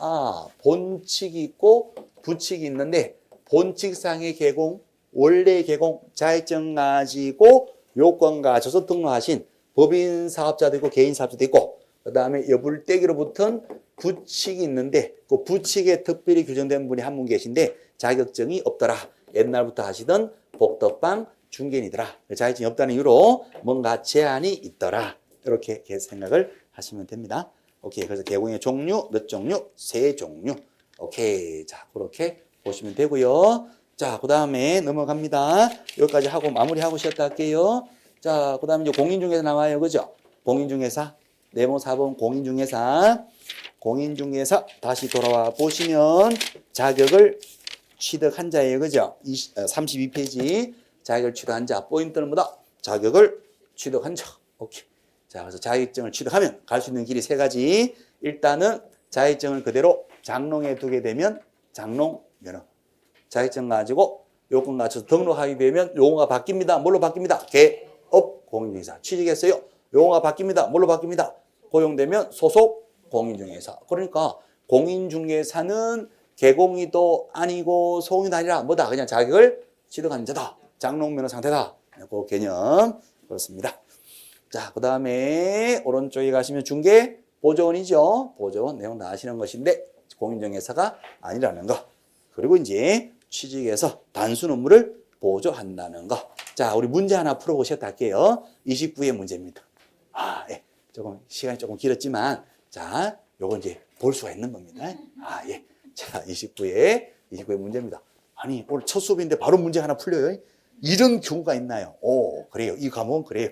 본칙이 있고 부칙이 있는데 본칙상의 계공, 원래의 계공, 자격증 가지고 요건 가져서 등록하신 법인 사업자도 있고 개인 사업자도 있고 그 다음에 여불떼기로 붙은 부칙이 있는데 그 부칙에 특별히 규정된 분이 한 분 계신데 자격증이 없더라. 옛날부터 하시던 복덕방 중개인이더라. 자격증이 없다는 이유로 뭔가 제한이 있더라. 이렇게 생각을 하시면 됩니다. 오케이. 그래서 계공의 종류, 몇 종류? 세 종류. 오케이. 자, 그렇게 보시면 되고요. 자, 그 다음에 넘어갑니다. 여기까지 하고 마무리하고 쉬었다 할게요. 자, 그 다음에 이제 공인중개사 나와요. 그죠? 공인중개사. 네모 4번 공인중개사. 공인중개사 다시 돌아와 보시면 자격을 취득한 자예요. 그죠? 32페이지. 자격을 취득한 자. 포인트는 뭐다? 자격을 취득한 자. 오케이. 자, 그래서 자격증을 취득하면 갈 수 있는 길이 세 가지. 일단은 자격증을 그대로 장롱에 두게 되면 장롱 면허. 자격증 가지고 요건 갖춰서 등록하게 되면 용어가 바뀝니다. 뭘로 바뀝니다? 개업 공인중개사. 취직했어요. 용어가 바뀝니다. 뭘로 바뀝니다? 고용되면 소속 공인중개사. 그러니까 공인중개사는 개공이도 아니고 소공이도 아니라 뭐다? 그냥 자격을 취득한 자다. 장롱면허 상태다. 그 개념 그렇습니다. 자, 그 다음에 오른쪽에 가시면 중개 보조원이죠. 보조원 내용 다 아시는 것인데 공인중개사가 아니라는 거. 그리고 이제 취직해서 단순 업무를 보조한다는 거. 자, 우리 문제 하나 풀어보셨다 할게요. 29의 문제입니다. 예. 조금 시간이 조금 길었지만 자, 요거 이제 볼 수가 있는 겁니다. 예. 자, 29의 문제입니다. 아니, 오늘 첫 수업인데 바로 문제 하나 풀려요. 이런 경우가 있나요? 그래요. 이 과목은 그래요.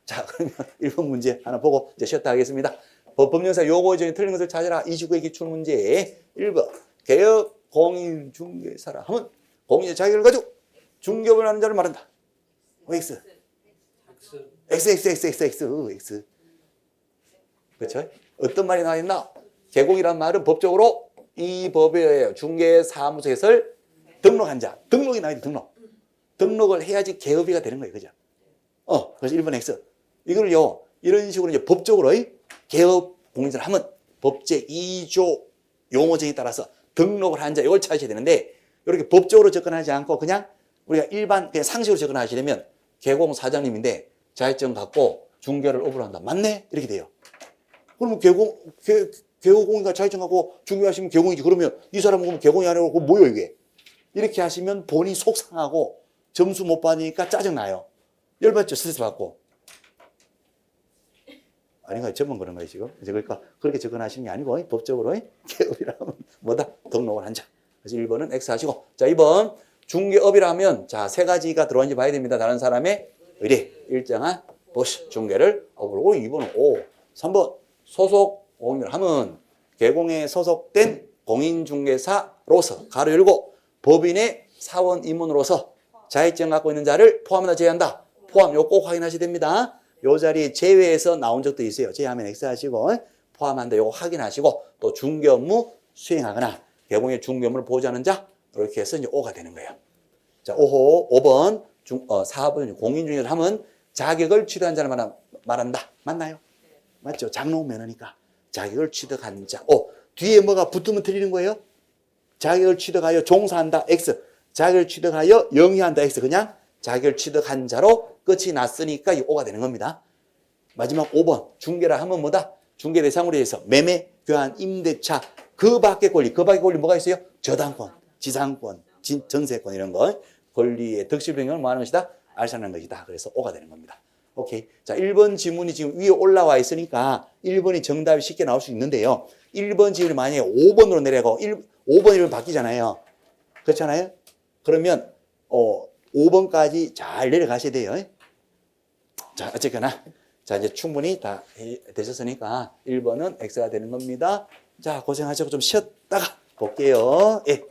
자, 그러면 1번 문제 하나 보고 이제 쉬었다 하겠습니다. 법령사 요거 중에 틀린 것을 찾아라. 29의 기출문제 1번. 개업 공인중개사라 하면 공인의 자격을 가지고 중개업을 하는 자를 말한다. X. X. 그렇죠? 어떤 말이 나와 있나? 개공이란 말은 법적으로 이 법의 중개사무소에서 등록한 자. 등록이 나와야 돼, 등록. 등록을 해야지 개업이가 되는 거예요. 그죠? 그래서 1번 X. 이거를요, 이런 식으로 이제 법적으로 개업 공인을 하면 법제 2조 용어정에 따라서 등록을 한 자, 이걸 찾으셔야 되는데, 이렇게 법적으로 접근하지 않고 그냥 우리가 일반, 그냥 상식으로 접근하시려면 개공 사장님인데 자격증 갖고 중개를 업으로 한다. 맞네? 이렇게 돼요. 그러면 개공이가 자격증 갖고 중개하시면 개공이지. 그러면 이 사람은 그럼 개공이 아니고 뭐요, 이게? 이렇게 하시면 본인이 속상하고 점수 못 받으니까 짜증나요. 열받죠, 스트레스 받고. 아닌가요? 저만 그런 거예요, 지금? 그러니까 그렇게 접근하시는 게 아니고, 법적으로 개업이라면 뭐다? 등록을 한 자. 그래서 1번은 X 하시고. 자, 2번. 중개업이라면, 자, 세 가지가 들어왔는지 봐야 됩니다. 다른 사람의 의뢰, 일정한 보시, 중개를 업으로. 2번은 O. 3번. 소속 공인을 하면, 개공에 소속된 공인중개사로서, 가로 열고, 법인의 사원 임원으로서 자격증 갖고 있는 자를 포함한다, 제외한다. 포함, 요거 꼭 확인하셔야 됩니다. 요 자리에 제외해서 나온 적도 있어요. 제외하면 X 하시고, 포함한다, 요거 확인하시고, 또 중개 업무 수행하거나, 개공의 중개 업무를 보조하는 자, 이렇게 해서 이제 O가 되는 거예요. 자, 5번, 4번 공인중개를 하면 자격을 취득한 자를 말한다. 맞나요? 맞죠? 장롱 면허니까. 자격을 취득한 자. 뒤에 뭐가 붙으면 틀리는 거예요? 자격을 취득하여 종사한다. X. 자격을 취득하여 영위한다. X. 그냥 자격을 취득한 자로 끝이 났으니까 이 O가 되는 겁니다. 마지막 5번. 중개라 하면 뭐다? 중개 대상으로 해서 매매, 교환, 임대차. 그 밖의 권리. 그 밖의 권리 뭐가 있어요? 저당권, 지상권, 전세권 이런 거. 권리의 득실 변경을 뭐 하는 것이다? 알선하는 것이다. 그래서 O가 되는 겁니다. 오케이. 자, 1번 지문이 지금 위에 올라와 있으니까 1번이 정답이 쉽게 나올 수 있는데요. 1번 지문이 만약에 5번으로 내려가고 5번, 1번 바뀌잖아요. 그렇잖아요? 그러면 5번까지 잘 내려가셔야 돼요. 자, 어쨌거나 자, 이제 충분히 다 되셨으니까 1번은 X가 되는 겁니다. 자, 고생하시고 좀 쉬었다가 볼게요. 예.